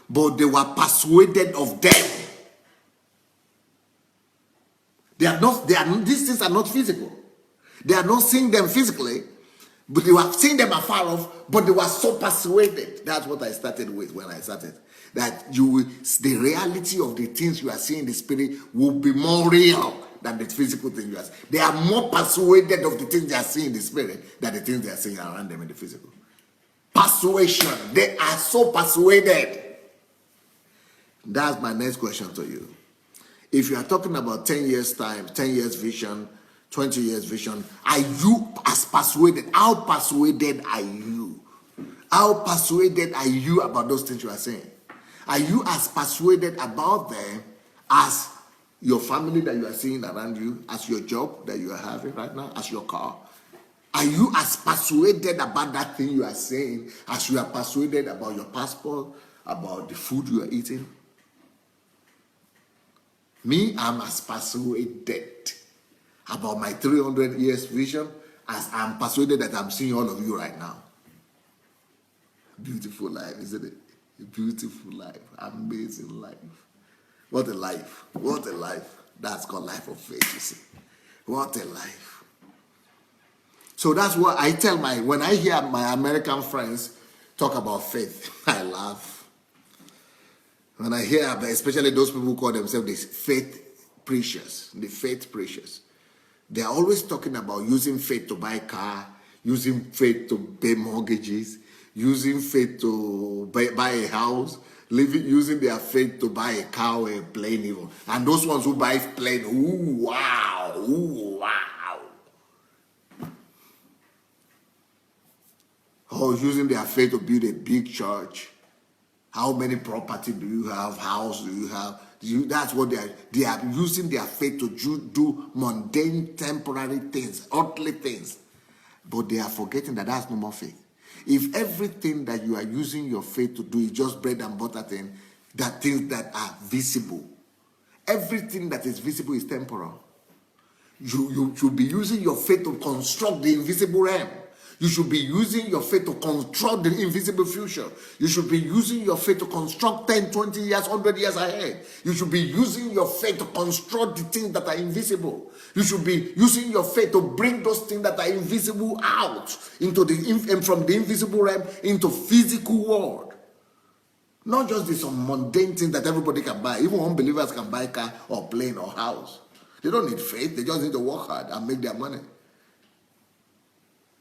but they were persuaded of them. These things are not physical. They are not seeing them physically, but they were seeing them afar off, but they were so persuaded. That's what I started with when I started. That the reality of the things you are seeing in the spirit will be more real than the physical thing you are seeing. They are more persuaded of the things they are seeing in the spirit than the things they are seeing around them in the physical. Persuasion. They are so persuaded. That's my next question to you. If you are talking about 10 years time, 10 years vision, 20 years vision, are you as persuaded? How persuaded are you? How persuaded are you about those things you are saying? Are you as persuaded about them as your family that you are seeing around you, as your job that you are having right now, as your car? Are you as persuaded about that thing you are saying as you are persuaded about your passport, about the food you are eating? Me, I'm as persuaded about my 300 years vision as I'm persuaded that I'm seeing all of you right now. Beautiful life, isn't it? A beautiful life, amazing life. What a life, what a life. That's called life of faith, you see. What a life. So that's what I tell when I hear my American friends talk about faith, I laugh. When I hear, especially those people who call themselves the faith preachers, they are always talking about using faith to buy a car, using faith to pay mortgages, using faith to buy a house, using their faith to buy a car or a plane even. And those ones who buy plane, ooh, wow, or using their faith to build a big church. How many property do you have? House do you have? That's what they are using their faith to do mundane, temporary things, earthly things. But they are forgetting that that's no more faith. If everything that you are using your faith to do is just bread and butter things that are visible, everything that is visible is temporal. You should be using your faith to construct the invisible realm. You should be using your faith to construct the invisible future. You should be using your faith to construct 10, 20 years, 100 years ahead. You should be using your faith to construct the things that are invisible. You should be using your faith to bring those things that are invisible out into from the invisible realm into physical world. Not just the some mundane things that everybody can buy. Even unbelievers can buy car or plane or house. They don't need faith. They just need to work hard and make their money.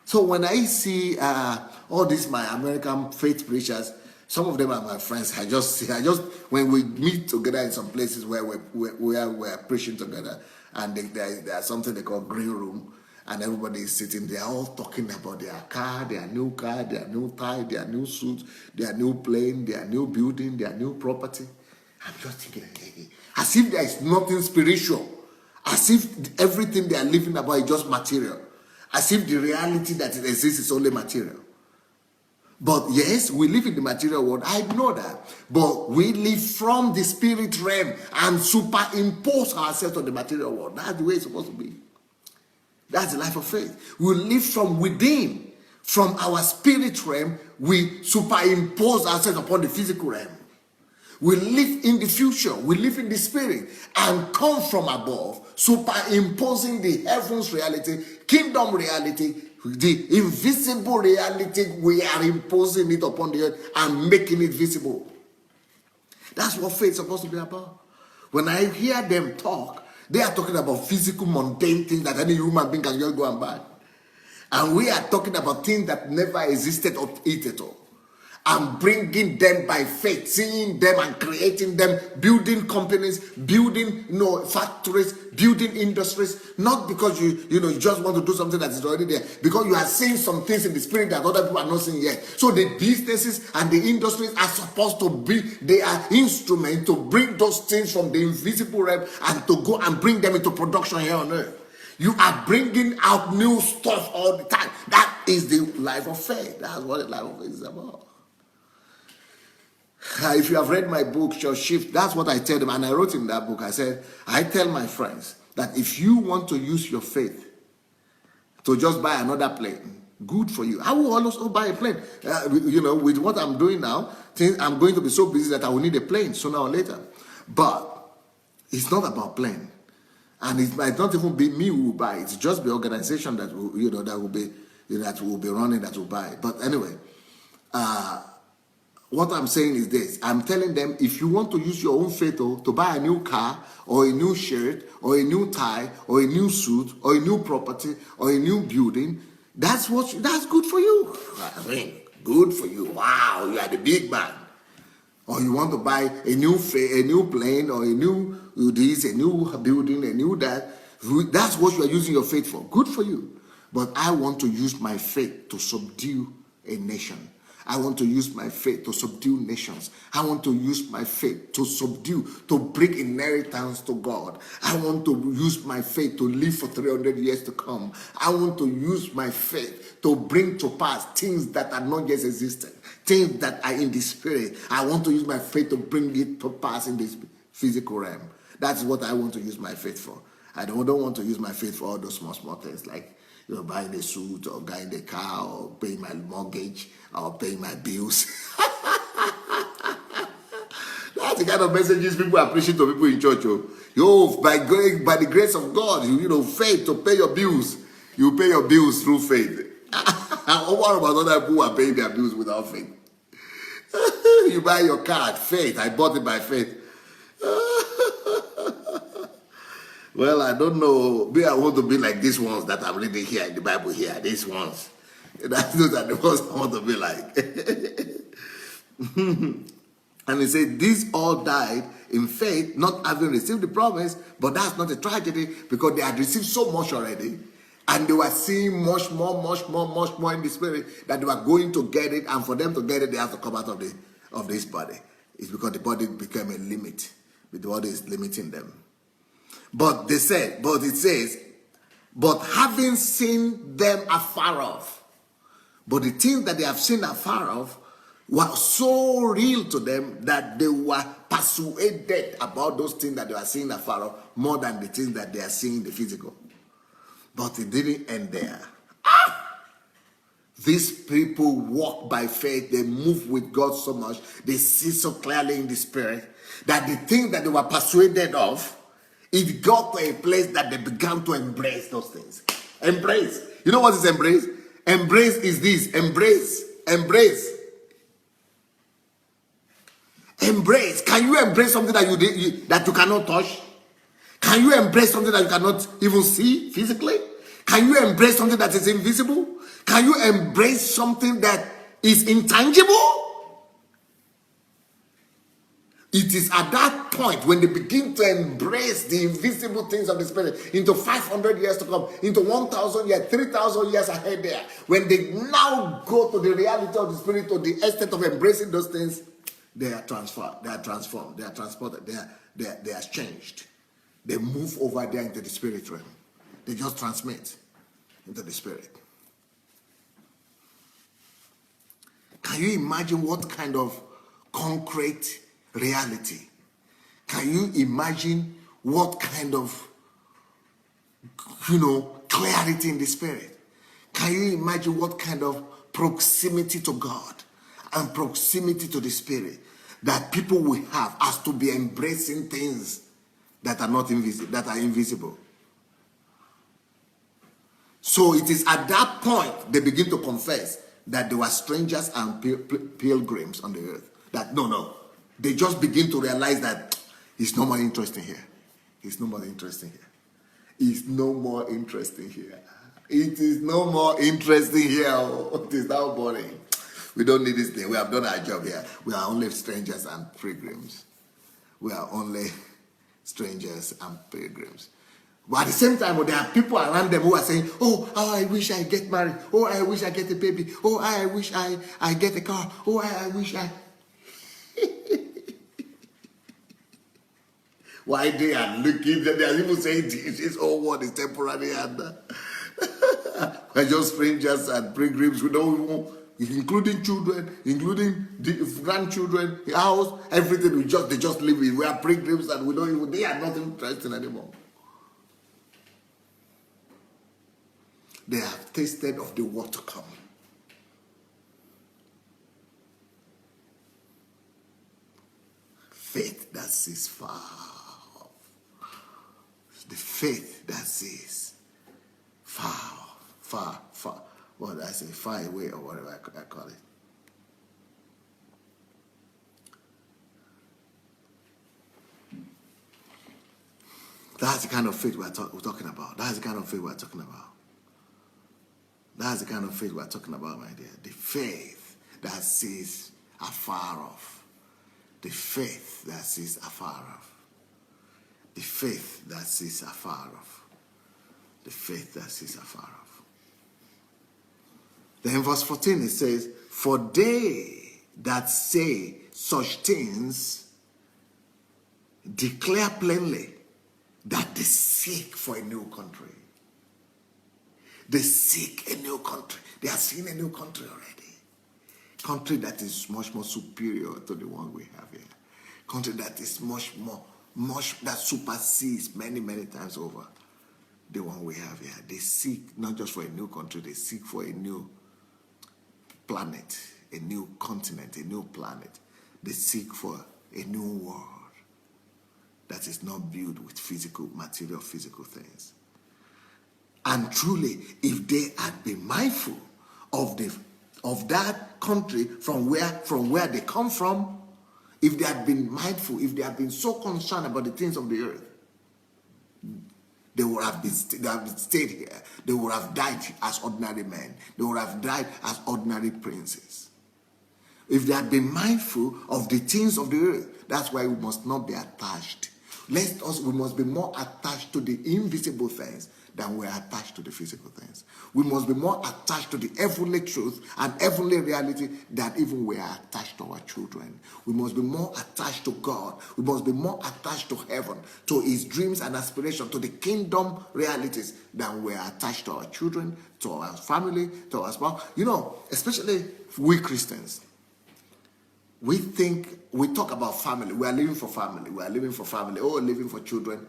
So when I see all these my American faith preachers, some of them are my friends. I just when we meet together in some places where we're preaching together, and there's something they call green room, and everybody is sitting there, all talking about their car, their new tie, their new suit, their new plane, their new building, their new property. I'm just thinking, as if there is nothing spiritual, as if everything they are living about is just material. As if the reality that it exists is only material. But yes, we live in the material world. I know that. But we live from the spirit realm and superimpose ourselves on the material world. That's the way it's supposed to be. That's the life of faith. We live from within. From our spirit realm, we superimpose ourselves upon the physical realm. We live in the future. We live in the spirit and come from above, superimposing the heavens reality, kingdom reality, the invisible reality. We are imposing it upon the earth and making it visible. That's what faith is supposed to be about. When I hear them talk, they are talking about physical, mundane things that any human being can just go and buy. And we are talking about things that never existed or it at all. And bringing them by faith, seeing them and creating them, building companies, building factories, building industries, not because you just want to do something that is already there, because you are seeing some things in the spirit that other people are not seeing yet. So the businesses and the industries are supposed to be, they are instruments to bring those things from the invisible realm and to go and bring them into production here on earth. You are bringing out new stuff all the time. That is the life of faith. That's what the life of faith is about. If you have read my book, Church Shift, that's what I tell them. And I wrote in that book, I said, I tell my friends that if you want to use your faith to just buy another plane, good for you. I will also buy a plane. With what I'm doing now, I'm going to be so busy that I will need a plane sooner or later. But it's not about plane. And it might not even be me who will buy. It's just the organization that will, that will be running, that will buy. But anyway, what I'm saying is this. I'm telling them, if you want to use your own faith to buy a new car or a new shirt or a new tie or a new suit or a new property or a new building, that's good for you. I mean, good for you. Wow, you are the big man. Or you want to buy a new plane or a new this, a new building, a new that. That's what you are using your faith for. Good for you. But I want to use my faith to subdue a nation. I want to use my faith to subdue nations. I want to use my faith to bring inheritance to God. I want to use my faith to live for 300 years to come. I want to use my faith to bring to pass things that are not yet existent, things that are in the spirit. I want to use my faith to bring it to pass in this physical realm. That's what I want to use my faith for. I don't want to use my faith for all those small things like buying a suit or buying a car or paying my mortgage or paying my bills. That's the kind of messages people are preaching to people in church. By the grace of God, faith to pay your bills. You pay your bills through faith. What about other people who are paying their bills without faith? You buy your car, faith. I bought it by faith. Well, I don't know. Maybe I want to be like these ones that I'm reading here in the Bible here. These ones. Those are the ones I want to be like. And he said, these all died in faith, not having received the promise. But that's not a tragedy because they had received so much already. And they were seeing much more in the spirit, that they were going to get it, and for them to get it, they have to come out of this body. It's because the body became a limit. The body is limiting them. But it says, but having seen them afar off, but the things that they have seen afar off were so real to them that they were persuaded about those things that they were seeing afar off more than the things that they are seeing in the physical. But it didn't end there. These people walk by faith. They move with God so much. They see so clearly in the spirit that the things that they were persuaded of, it got to a place that they began to embrace those things. Embrace. You know what is embrace? Embrace is this. Embrace. Embrace. Can you embrace something that you cannot touch? Can you embrace something that you cannot even see physically? Can you embrace something that is invisible? Can you embrace something that is intangible? It is at that point when they begin to embrace the invisible things of the spirit into 500 years to come, into 1,000 years, 3,000 years ahead there. When they now go to the reality of the spirit, to the extent of embracing those things, they are transformed, they are transported, they are changed. They move over there into the spirit realm. They just transmit into the spirit. Can you imagine what kind of concrete reality? Can you imagine what kind of, clarity in the spirit? Can you imagine what kind of proximity to God and proximity to the spirit that people will have as to be embracing things that are not invisible, that are invisible? So it is at that point they begin to confess that they were strangers and pilgrims on the earth. That no. They just begin to realize that it's no more interesting here. It's no more interesting here. It's no more interesting here. It is no more interesting here. Oh, it is now boring. We don't need this thing. We have done our job here. We are only strangers and pilgrims. We are only strangers and pilgrims. But at the same time, there are people around them who are saying, oh, I wish I get married. Oh, I wish I get a baby. Oh, I wish I get a car. Oh, I wish I... Why they are looking, they are even saying this whole world is temporary and we're just strangers and pilgrims. We don't even, including children, including the grandchildren, house, everything. They just live in. We are pilgrims and we don't even, they are not interested anymore. They have tasted of the what to come. Faith that sees far off. The faith that sees far. What did I say? Far away or whatever I call it. That's the kind of faith we're talking about. That's the kind of faith we're talking about. That's the kind of faith we're talking about, my dear. The faith that sees afar off. The faith that sees afar off. The faith that sees afar off. The faith that sees afar off. Then in verse 14 it says, for they that say such things declare plainly that they seek for a new country. They seek a new country. They are seeing a new country already. Country that is much more superior to the one we have here. Country that is much that supersedes many times over the one we have here. They seek not just for a new country, they seek for a new planet, a new continent, a new planet. They seek for a new world that is not built with physical things. And truly, if they had been mindful of that country from where they come from, if they had been mindful, if they had been so concerned about the things of the earth, they would have stayed here. They would have died as ordinary men. They would have died as ordinary princes. If they had been mindful of the things of the earth, that's why we must not be attached. We must be more attached to the invisible things than we're attached to the physical things. We must be more attached to the heavenly truth and heavenly reality than even we are attached to our children. We must be more attached to God. We must be more attached to heaven, to his dreams and aspirations, to the kingdom realities than we are attached to our children, to our family, to our spouse. You know, especially we Christians. We talk about family. We are living for family. We are living for family. Oh, living for children.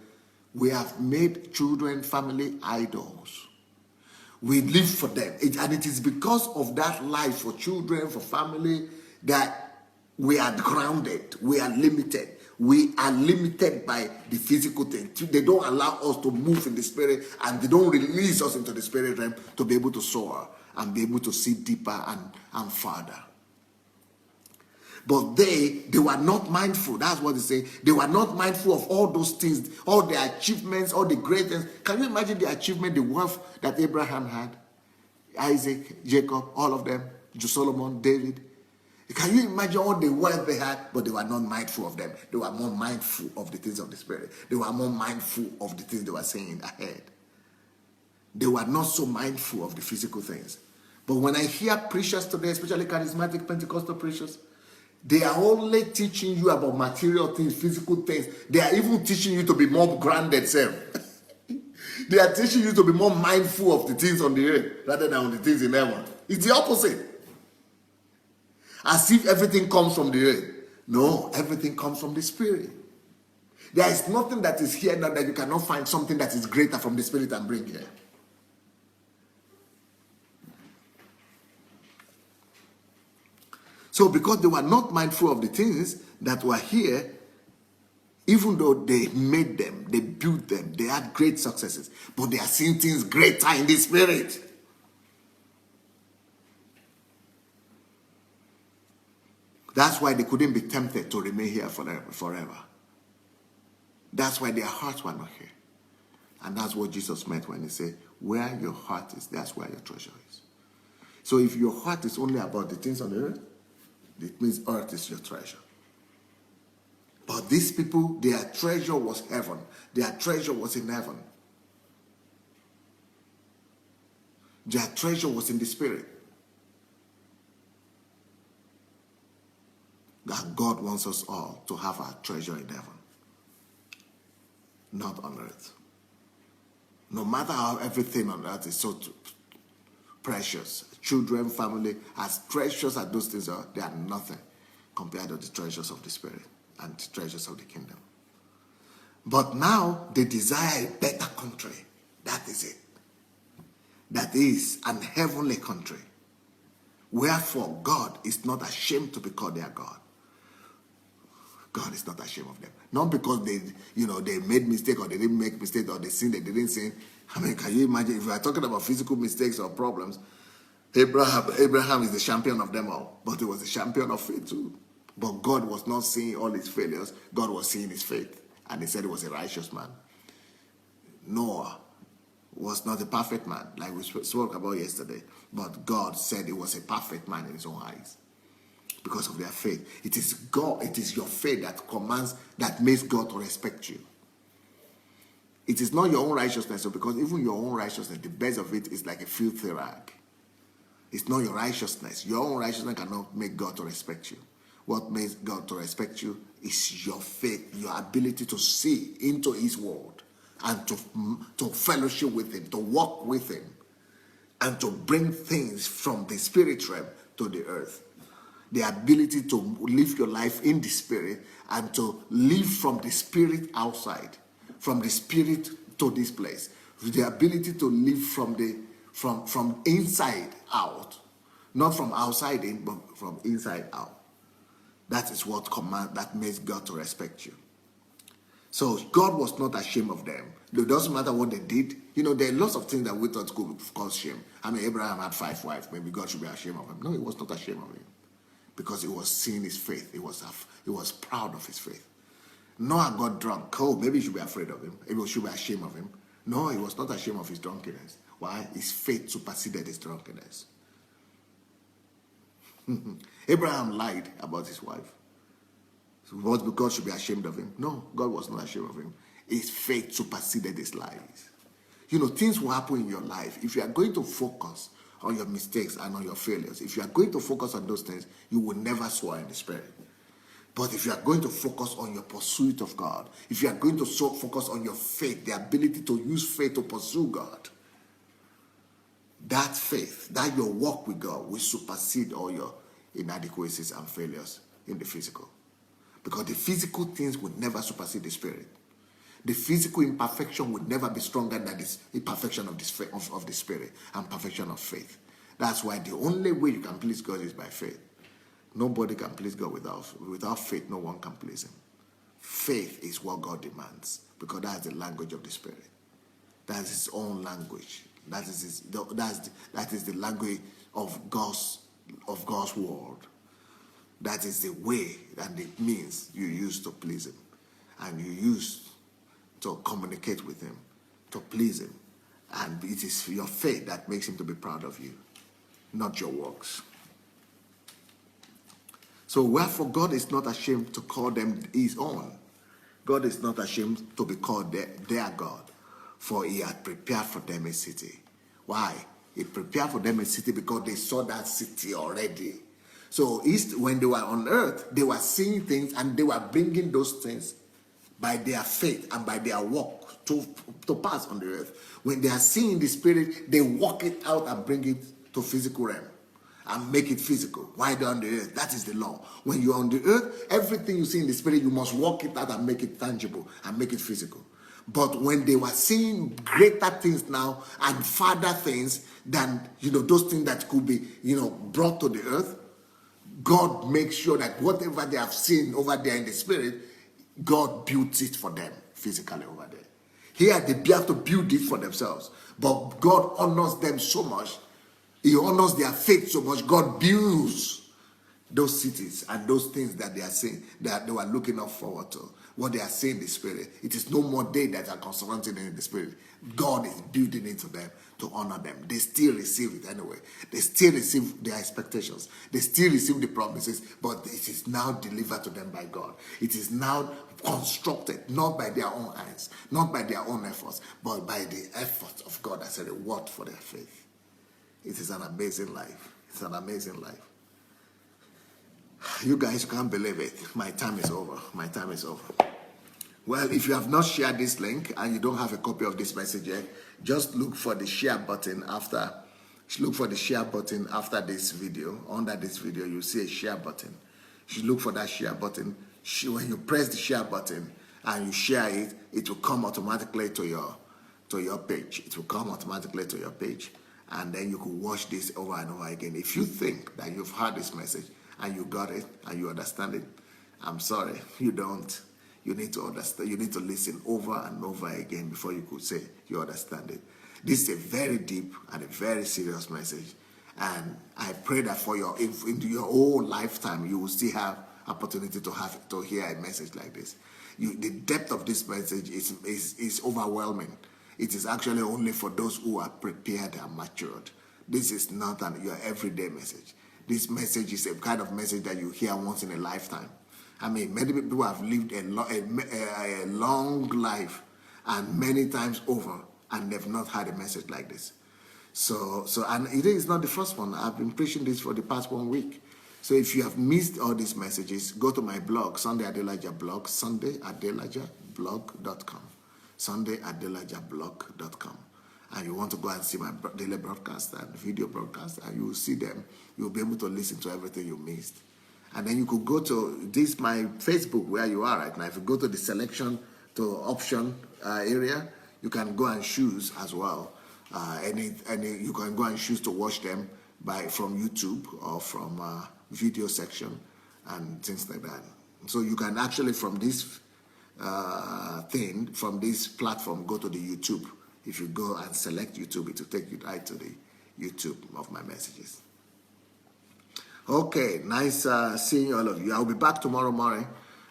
We have made children, family idols. We live for them. And it is because of that life for children, for family, that we are grounded. We are limited. We are limited by the physical thing. They don't allow us to move in the spirit, and they don't release us into the spirit realm to be able to soar and be able to see deeper and farther. But they were not mindful. That's what they say. They were not mindful of all those things, all the achievements, all the great things. Can you imagine the achievement, the wealth that Abraham had? Isaac, Jacob, all of them, Solomon, David. Can you imagine all the wealth they had? But they were not mindful of them. They were more mindful of the things of the Spirit. They were more mindful of the things they were saying ahead. They were not so mindful of the physical things. But when I hear preachers today, especially charismatic Pentecostal preachers, they are only teaching you about material things, physical things. They are even teaching you to be more grounded self. They are teaching you to be more mindful of the things on the earth rather than on the things in heaven. It's the opposite. As if everything comes from the earth. No, everything comes from the Spirit. There is nothing that is here now that you cannot find something that is greater from the Spirit and bring here. So because they were not mindful of the things that were here, even though they made them, they built them, they had great successes, but they are seeing things greater in the Spirit. That's why they couldn't be tempted to remain here forever. That's why their hearts were not here. And that's what Jesus meant when he said, where your heart is, that's where your treasure is. So if your heart is only about the things on the earth, it means earth is your treasure. But these people, their treasure was heaven. Their treasure was in heaven. Their treasure was in the Spirit. That God wants us all to have our treasure in heaven, not on earth. No matter how everything on earth is so precious, children, family, as precious as those things are, they are nothing compared to the treasures of the Spirit and the treasures of the kingdom. But now they desire a better country. That is it. That is an heavenly country. Wherefore God is not ashamed to be called their God. God is not ashamed of them. Not because they made mistake or they didn't make mistake or they sinned, they didn't sin. I mean, can you imagine if we are talking about physical mistakes or problems? Abraham is the champion of them all, but he was the champion of faith too. But God was not seeing all his failures. God was seeing his faith, and he said he was a righteous man. Noah was not a perfect man, like we spoke about yesterday, but God said he was a perfect man in his own eyes because of their faith. It is God, it is your faith that makes God to respect you. It is not your own righteousness, because even your own righteousness, the best of it is like a filthy rag. It's not your righteousness. Your own righteousness cannot make God to respect you. What makes God to respect you is your faith, your ability to see into his word and to fellowship with him, to walk with him, and to bring things from the spirit realm to the earth. The ability to live your life in the spirit and to live from the spirit outside, from the spirit to this place. The ability to live from inside out, not from outside in, but from inside out. That is what that makes God to respect you. So God was not ashamed of them. It doesn't matter what they did. There are lots of things that we thought could cause shame. I mean, Abraham had 5 wives. Maybe God should be ashamed of him. No, he was not ashamed of him, because he was seeing his faith. He was proud of his faith. Noah got drunk. Oh, maybe you should be afraid of him. Maybe you should be ashamed of him. No, he was not ashamed of his drunkenness. Why? His faith superseded his drunkenness. Abraham lied about his wife. So what, God should be ashamed of him? No, God was not ashamed of him. His faith superseded his lies. Things will happen in your life. If you are going to focus on your mistakes and on your failures, if you are going to focus on those things, you will never soar in the spirit. But if you are going to focus on your pursuit of God, if you are going to focus on your faith, the ability to use faith to pursue God, that faith, that your walk with God will supersede all your inadequacies and failures in the physical. Because the physical things will never supersede the spirit. The physical imperfection would never be stronger than the imperfection of the spirit and perfection of faith. That's why the only way you can please God is by faith. Nobody can please God without faith. No one can please him. Faith is what God demands, because that's the language of the spirit. That's his own language. That is the language of God's word. That is the way and the means you use to please him, and you use to communicate with him, to please him. And it is your faith that makes him to be proud of you, not your works. So wherefore God is not ashamed to call them his own. God is not ashamed to be called their God, for he had prepared for them a city. Why? He prepared for them a city because they saw that city already. So when they were on earth, they were seeing things and they were bringing those things by their faith and by their walk to pass on the earth. When they are seeing the spirit, they walk it out and bring it to physical realm and make it physical. Why they're on the earth? That is the law. When you're on the earth, everything you see in the spirit, you must walk it out and make it tangible and make it physical. But when they were seeing greater things now and farther things than those things that could be brought to the earth, God makes sure that whatever they have seen over there in the spirit, God builds it for them physically over there. Here they have to build it for themselves, but God honors them so much. He honors their faith so much. God builds those cities and those things that they are seeing, that they were looking up forward to. What they are seeing in the spirit, it is no more they that are confronting them in the spirit. God is building it to them to honor them. They still receive it anyway. They still receive their expectations. They still receive the promises, but it is now delivered to them by God. It is now constructed, not by their own hands, not by their own efforts, but by the efforts of God as a reward for their faith. It is an amazing life. It's an amazing life. You guys can't believe it. My time is over. My time is over. Well, if you have not shared this link and you don't have a copy of this message yet, just look for the share button after. Look for the share button after this video. Under this video, you'll see a share button. You should look for that share button. When you press the share button and you share it, it will come automatically to your page. It will come automatically to your page. And then you can watch this over and over again. If you think that you've heard this message and you got it and you understand it, I'm sorry, you don't. You need to understand. You need to listen over and over again before you could say you understand it. This is a very deep and a very serious message. And I pray that into your whole lifetime, you will still have opportunity to hear a message like this. The depth of this message is overwhelming. It is actually only for those who are prepared and matured. This is not your everyday message. This message is a kind of message that you hear once in a lifetime. I mean, many people have lived a long life and many times over, and they've not had a message like this. And it is not the first one. I've been preaching this for the past 1 week. So if you have missed all these messages, go to my blog, Sunday Adelaja blog, sundayadelajablog.com. sundayadelajablog.com. And you want to go and see my daily broadcast and video broadcast, and you will see them. You'll be able to listen to everything you missed. And then you could go to my Facebook where you are right now. If you go to the selection to option area, you can go and choose as well. You can go and choose to watch them from YouTube or from video section and things like that. So you can actually from this from this platform, go to the YouTube. If you go and select YouTube, it will take you right to the YouTube of my messages. Okay, nice seeing all of you. I'll be back tomorrow morning.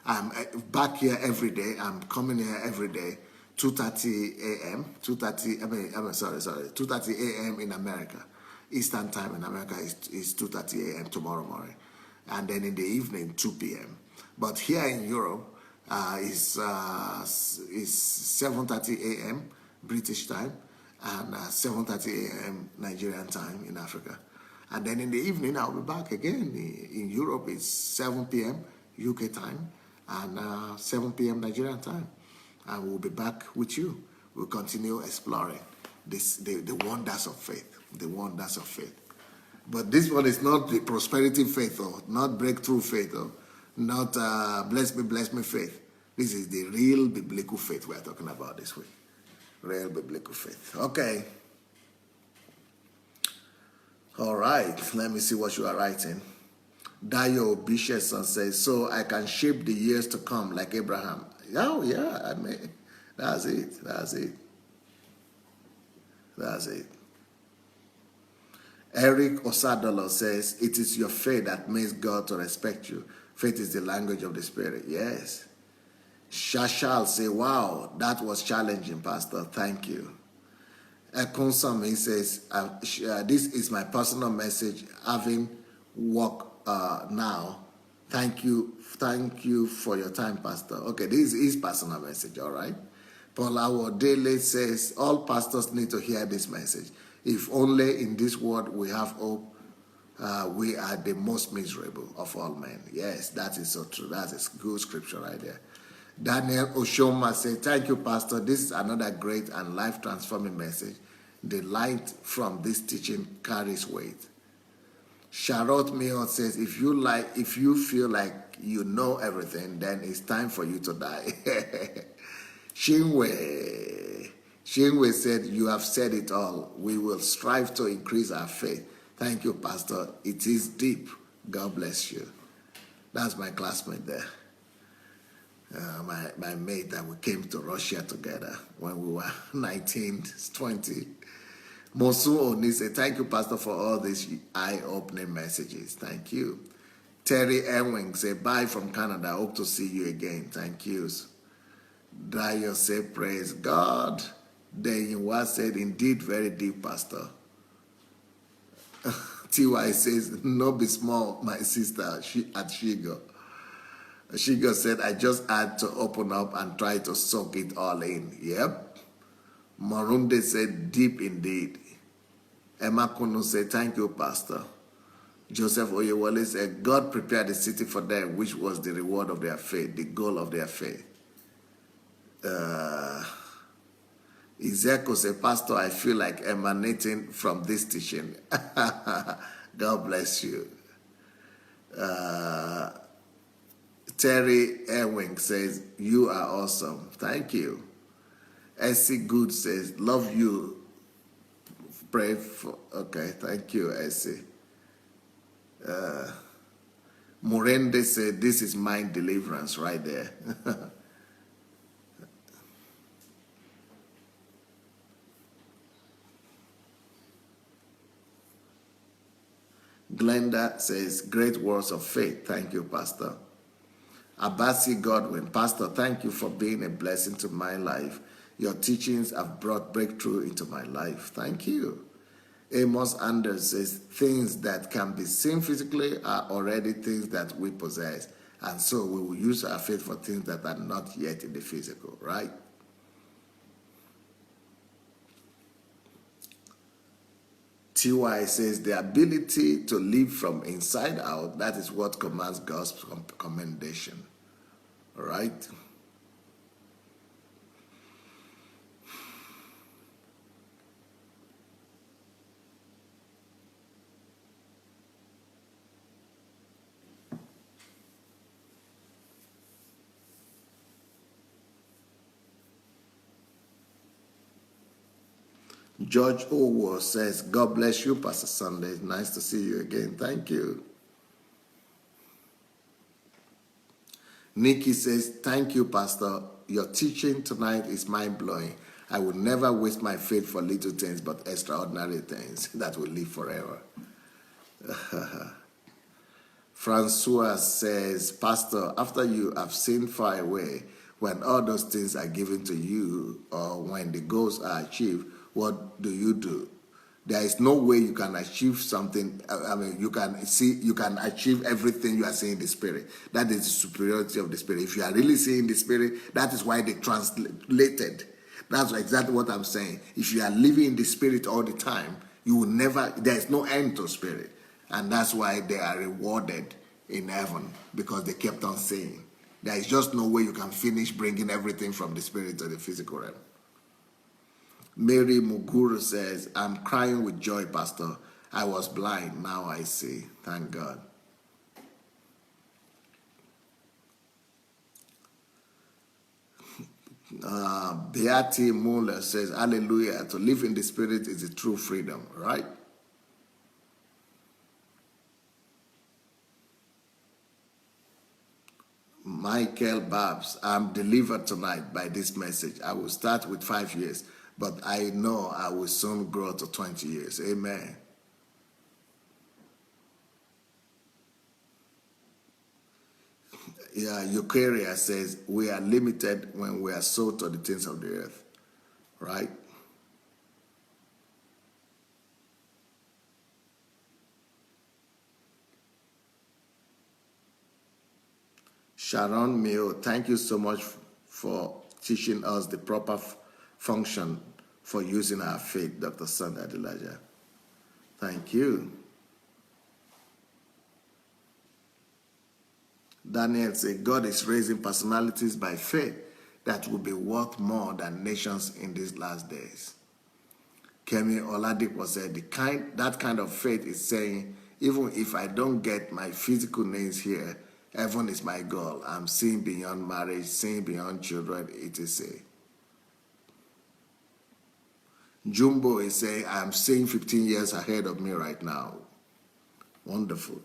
I'm back here every day. I'm coming here every day, 2:30 a.m. 2:30 a.m. in America. Eastern time in America is 2:30 a.m. tomorrow morning. And then in the evening, 2 p.m. But here in Europe, is 7:30 a.m. British time, and 7:30 a.m. Nigerian time in Africa. And then in the evening, I'll be back again. In Europe, it's 7 p.m. UK time and 7 p.m. Nigerian time. And we'll be back with you. We'll continue exploring the wonders of faith, the wonders of faith. But this one is not the prosperity faith, or not breakthrough faith, or not bless me faith. This is the real biblical faith we're talking about this week. Real biblical faith. Okay. All right. Let me see what you are writing. Dio Bishopson says, so I can shape the years to come like Abraham. Oh, yeah. I mean, that's it. That's it. That's it. Eric Osadolo says, it is your faith that makes God to respect you. Faith is the language of the Spirit. Yes. Shashal say, wow, that was challenging, Pastor. Thank you. Ekonsam, he says, this is my personal message, having work now. Thank you for your time, Pastor. Okay, this is his personal message, all right? Paul Awodele says, all pastors need to hear this message. If only in this world we have hope, we are the most miserable of all men. Yes, that is so true. That's a good scripture right there. Daniel Oshoma says, thank you, Pastor. This is another great and life-transforming message. The light from this teaching carries weight. Charlotte Mio says, if you feel like you know everything, then it's time for you to die. Shinwe said, you have said it all. We will strive to increase our faith. Thank you, Pastor. It is deep. God bless you. That's my classmate there. My mate that we came to Russia together when we were 19, 20. Mosu Oni said, thank you, Pastor, for all these eye-opening messages. Thank you. Terry Ewing said, bye from Canada. Hope to see you again. Thank you. Dio said, praise God. Denywa said, indeed, very deep, Pastor. T.Y. says, no be small, my sister, at Shigo. Shigo said, I just had to open up and try to soak it all in. Yep. Morunde said, deep indeed. Emma Kunu said, thank you, Pastor. Joseph Oyewole said, God prepared the city for them, which was the reward of their faith, the goal of their faith. Ezekiel said, Pastor, I feel like emanating from this teaching. God bless you. Terry Ewing says, you are awesome. Thank you. Essie Good says, love you. Pray for, okay, thank you, Essie. Morende said, this is mind deliverance right there. Glenda says, great words of faith. Thank you, Pastor. Abasi Godwin, Pastor, thank you for being a blessing to my life. Your teachings have brought breakthrough into my life. Thank you. Amos Anders says, things that can be seen physically are already things that we possess. And so we will use our faith for things that are not yet in the physical, right? T.Y. says, the ability to live from inside out, that is what commands God's commendation. All right? George Owo says, God bless you, Pastor Sunday. Nice to see you again. Thank you. Nikki says, thank you, Pastor. Your teaching tonight is mind-blowing. I will never waste my faith for little things, but extraordinary things that will live forever. Francois says, Pastor, after you have seen far away, when all those things are given to you, or when the goals are achieved, what do? There is no way you can achieve something. I mean, you can achieve everything you are seeing in the Spirit. That is the superiority of the Spirit. If you are really seeing the Spirit, that is why they translated. That's exactly what I'm saying. If you are living in the spirit all the time, you will never, there's no end to spirit. And that's why they are rewarded in heaven, because they kept on saying. There is just no way you can finish bringing everything from the spirit to the physical realm. Mary Muguru says, I'm crying with joy, Pastor. I was blind, now I see. Thank God. Beati Muller says, hallelujah, to live in the spirit is a true freedom, right? Michael Babs, I'm delivered tonight by this message. I will start with 5 years, but I know I will soon grow to 20 years. Amen. Yeah, Eucharia says, we are limited when we are sold to the things of the earth, right? Sharon Mio, thank you so much for teaching us the proper function for using our faith, Dr. Sandra Adelaja. Thank you. Daniel said, God is raising personalities by faith that will be worth more than nations in these last days. Kemi Oladipo said, that kind of faith is saying, even if I don't get my physical needs here, heaven is my goal. I'm seeing beyond marriage, seeing beyond children, etc. Jumbo is saying, I'm seeing 15 years ahead of me right now. Wonderful.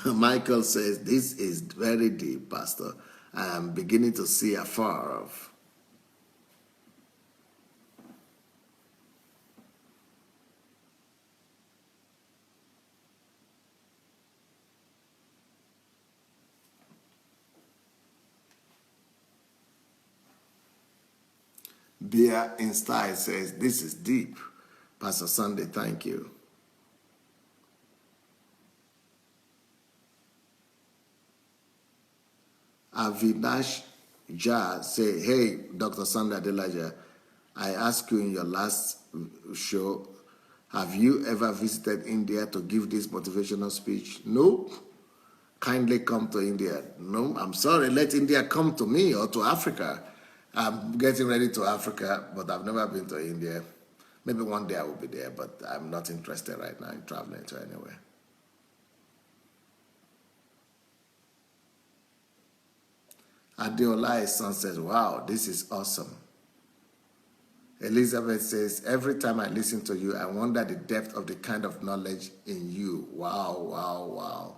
Michael says, this is very deep, Pastor. I am beginning to see afar off. Bia in style says, this is deep. Pastor Sunday, thank you. Avinash Jha say, hey, Dr. Sandra Adelaja, I asked you in your last show, have you ever visited India to give this motivational speech? No. Kindly come to India. No, I'm sorry, let India come to me or to Africa. I'm getting ready to Africa, but I've never been to India. Maybe one day I will be there, but I'm not interested right now in traveling to anywhere. Adeola's son says, wow, this is awesome. Elizabeth says, every time I listen to you, I wonder the depth of the kind of knowledge in you. Wow, wow, wow.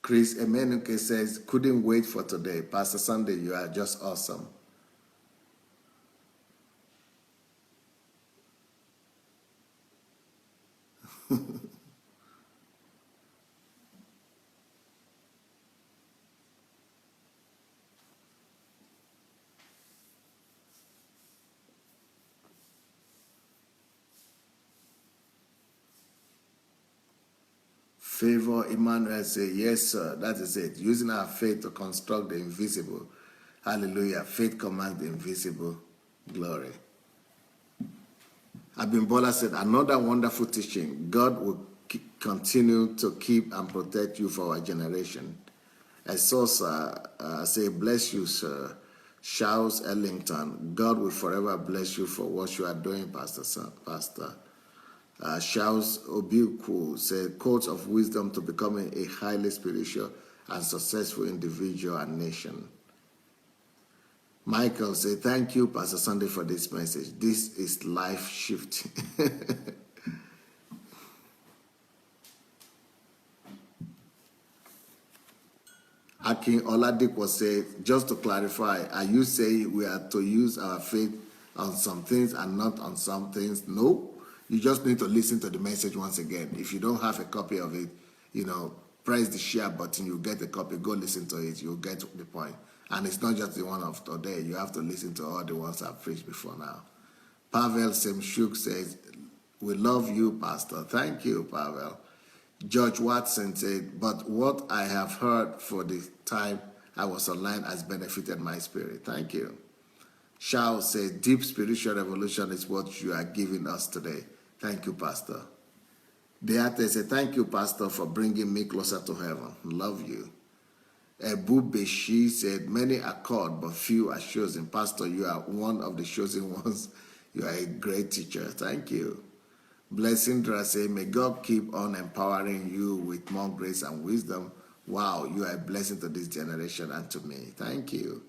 Chris Emenuke says, couldn't wait for today. Pastor Sunday, you are just awesome. Favor Emmanuel say, yes, sir, that is it. Using our faith to construct the invisible. Hallelujah. Faith commands the invisible. Glory. Abimbola said, another wonderful teaching. God will continue to keep and protect you for our generation. Esosa say, bless you, sir. Charles Ellington, God will forever bless you for what you are doing, Pastor. Charles Obiku said, quotes of wisdom to becoming a highly spiritual and successful individual and nation. Michael said, thank you, Pastor Sunday, for this message. This is life shift. Akin Oladipo said, just to clarify, are you saying we are to use our faith on some things and not on some things? No. You just need to listen to the message once again. If you don't have a copy of it, press the share button. You get a copy. Go listen to it. You'll get the point. And it's not just the one of today. You have to listen to all the ones I've preached before now. Pavel Semshuk says, we love you, Pastor. Thank you, Pavel. George Watson said, but what I have heard for the time I was online has benefited my spirit. Thank you. Shao said, deep spiritual revolution is what you are giving us today. Thank you, Pastor. Beate said, thank you, Pastor, for bringing me closer to heaven. Love you. Ebu Beshi said, many are called, but few are chosen. Pastor, you are one of the chosen ones. You are a great teacher. Thank you. Blessindra said, may God keep on empowering you with more grace and wisdom. Wow, you are a blessing to this generation and to me. Thank you.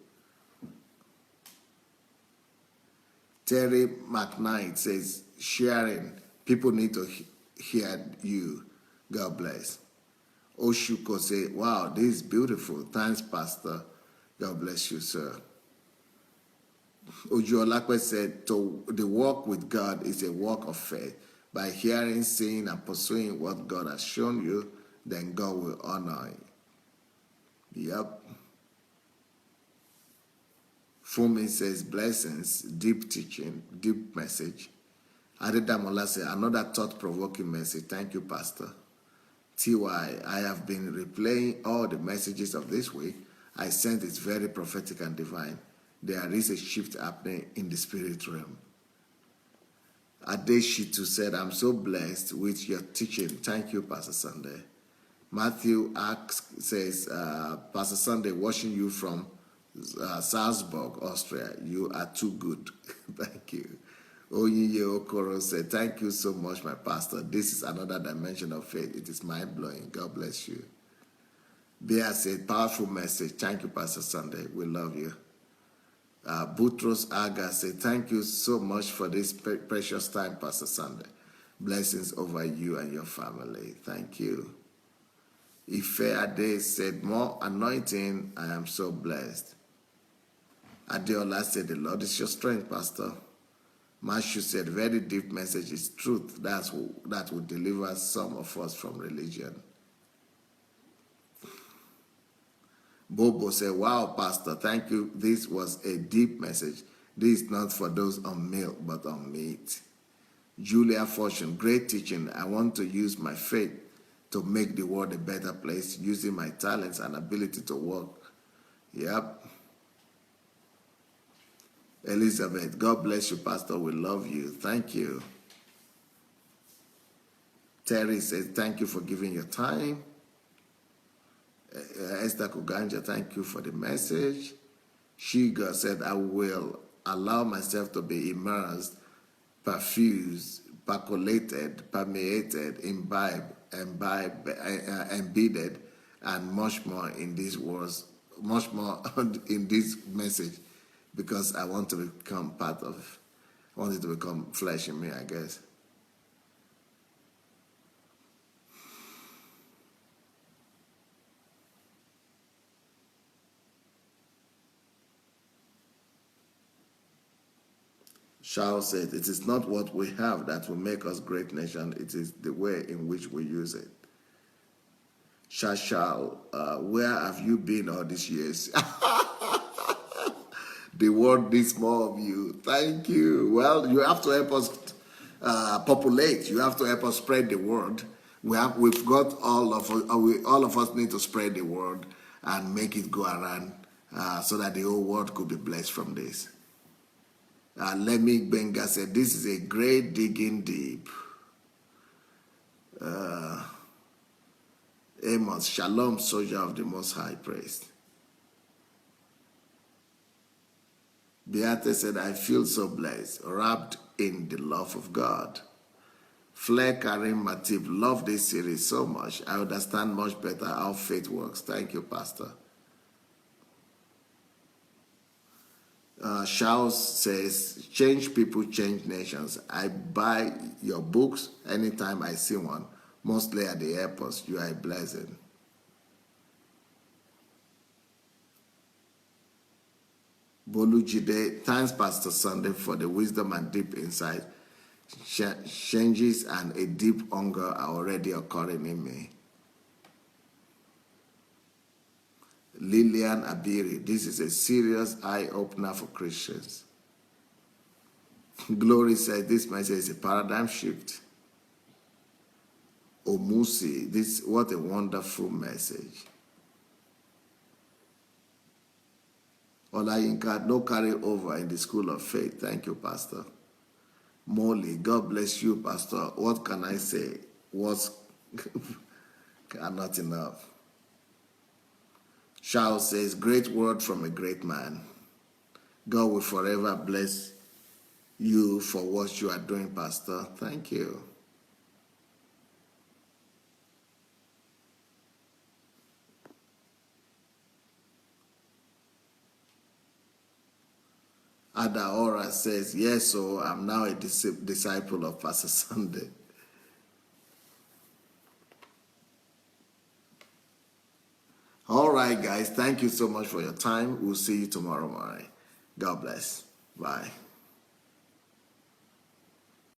Terry McKnight says, sharing. People need to hear you. God bless. Oshuko said, wow, this is beautiful. Thanks, Pastor. God bless you, sir. Ojuolakwe said, the walk with God is a walk of faith. By hearing, seeing, and pursuing what God has shown you, then God will honor you. Yep. Fumi says, blessings, deep teaching, deep message. Adedamola said, another thought-provoking message. Thank you, Pastor. TY, I have been replaying all the messages of this week. I sense it's very prophetic and divine. There is a shift happening in the spirit realm. Adeshitu said, I'm so blessed with your teaching. Thank you, Pastor Sunday. Matthew says, Pastor Sunday, watching you from Salzburg, Austria. You are too good. Thank you. Oyiye Okoro said, thank you so much, my pastor. This is another dimension of faith. It is mind-blowing. God bless you. Bea said, powerful message. Thank you, Pastor Sunday. We love you. Butros Aga said, thank you so much for this precious time, Pastor Sunday. Blessings over you and your family. Thank you. Ife Ade said, more anointing. I am so blessed. Adeola said, the Lord is your strength, Pastor. Mashu said, very deep message is truth. That will deliver some of us from religion. Bobo said, wow, Pastor, thank you. This was a deep message. This is not for those on milk, but on meat. Julia Fortune, great teaching. I want to use my faith to make the world a better place, using my talents and ability to work. Yep. Elizabeth, God bless you, Pastor. We love you. Thank you. Terry says, thank you for giving your time. Esther Kuganja, thank you for the message. Shiga said, I will allow myself to be immersed, perfused, percolated, permeated, embedded, and much more in these words, much more in this message, because I want to become part of, I want it to become flesh in me, I guess. Shao said, it is not what we have that will make us great nation, it is the way in which we use it. Shashal, where have you been all these years? The world needs more of you. Thank you. Well, you have to help us populate. You have to help us spread the word. We've got all of us need to spread the word and make it go around so that the whole world could be blessed from this. Lemmy Benga said, this is a great digging deep. Amos, shalom, soldier of the Most High, praised. Beate said, I feel so blessed, wrapped in the love of God. Flair Karim Matip, love this series so much. I understand much better how faith works. Thank you, Pastor. Charles says, change people, change nations. I buy your books anytime I see one, mostly at the airports. You are a blessing. Bolu Jide, thanks Pastor Sunday for the wisdom and deep insight. changes and a deep hunger are already occurring in me. Lillian Abiri, this is a serious eye-opener for Christians. Glory says this message is a paradigm shift. Omusi, what a wonderful message. Olayinka, no carry over in the school of faith. Thank you, Pastor. Molly, God bless you, Pastor. What can I say? Words are not enough. Charles says, great word from a great man. God will forever bless you for what you are doing, Pastor. Thank you. Adaora says, yes, so I'm now a disciple of Pastor Sunday. All right, guys, thank you so much for your time. We'll see you tomorrow morning. God bless. Bye.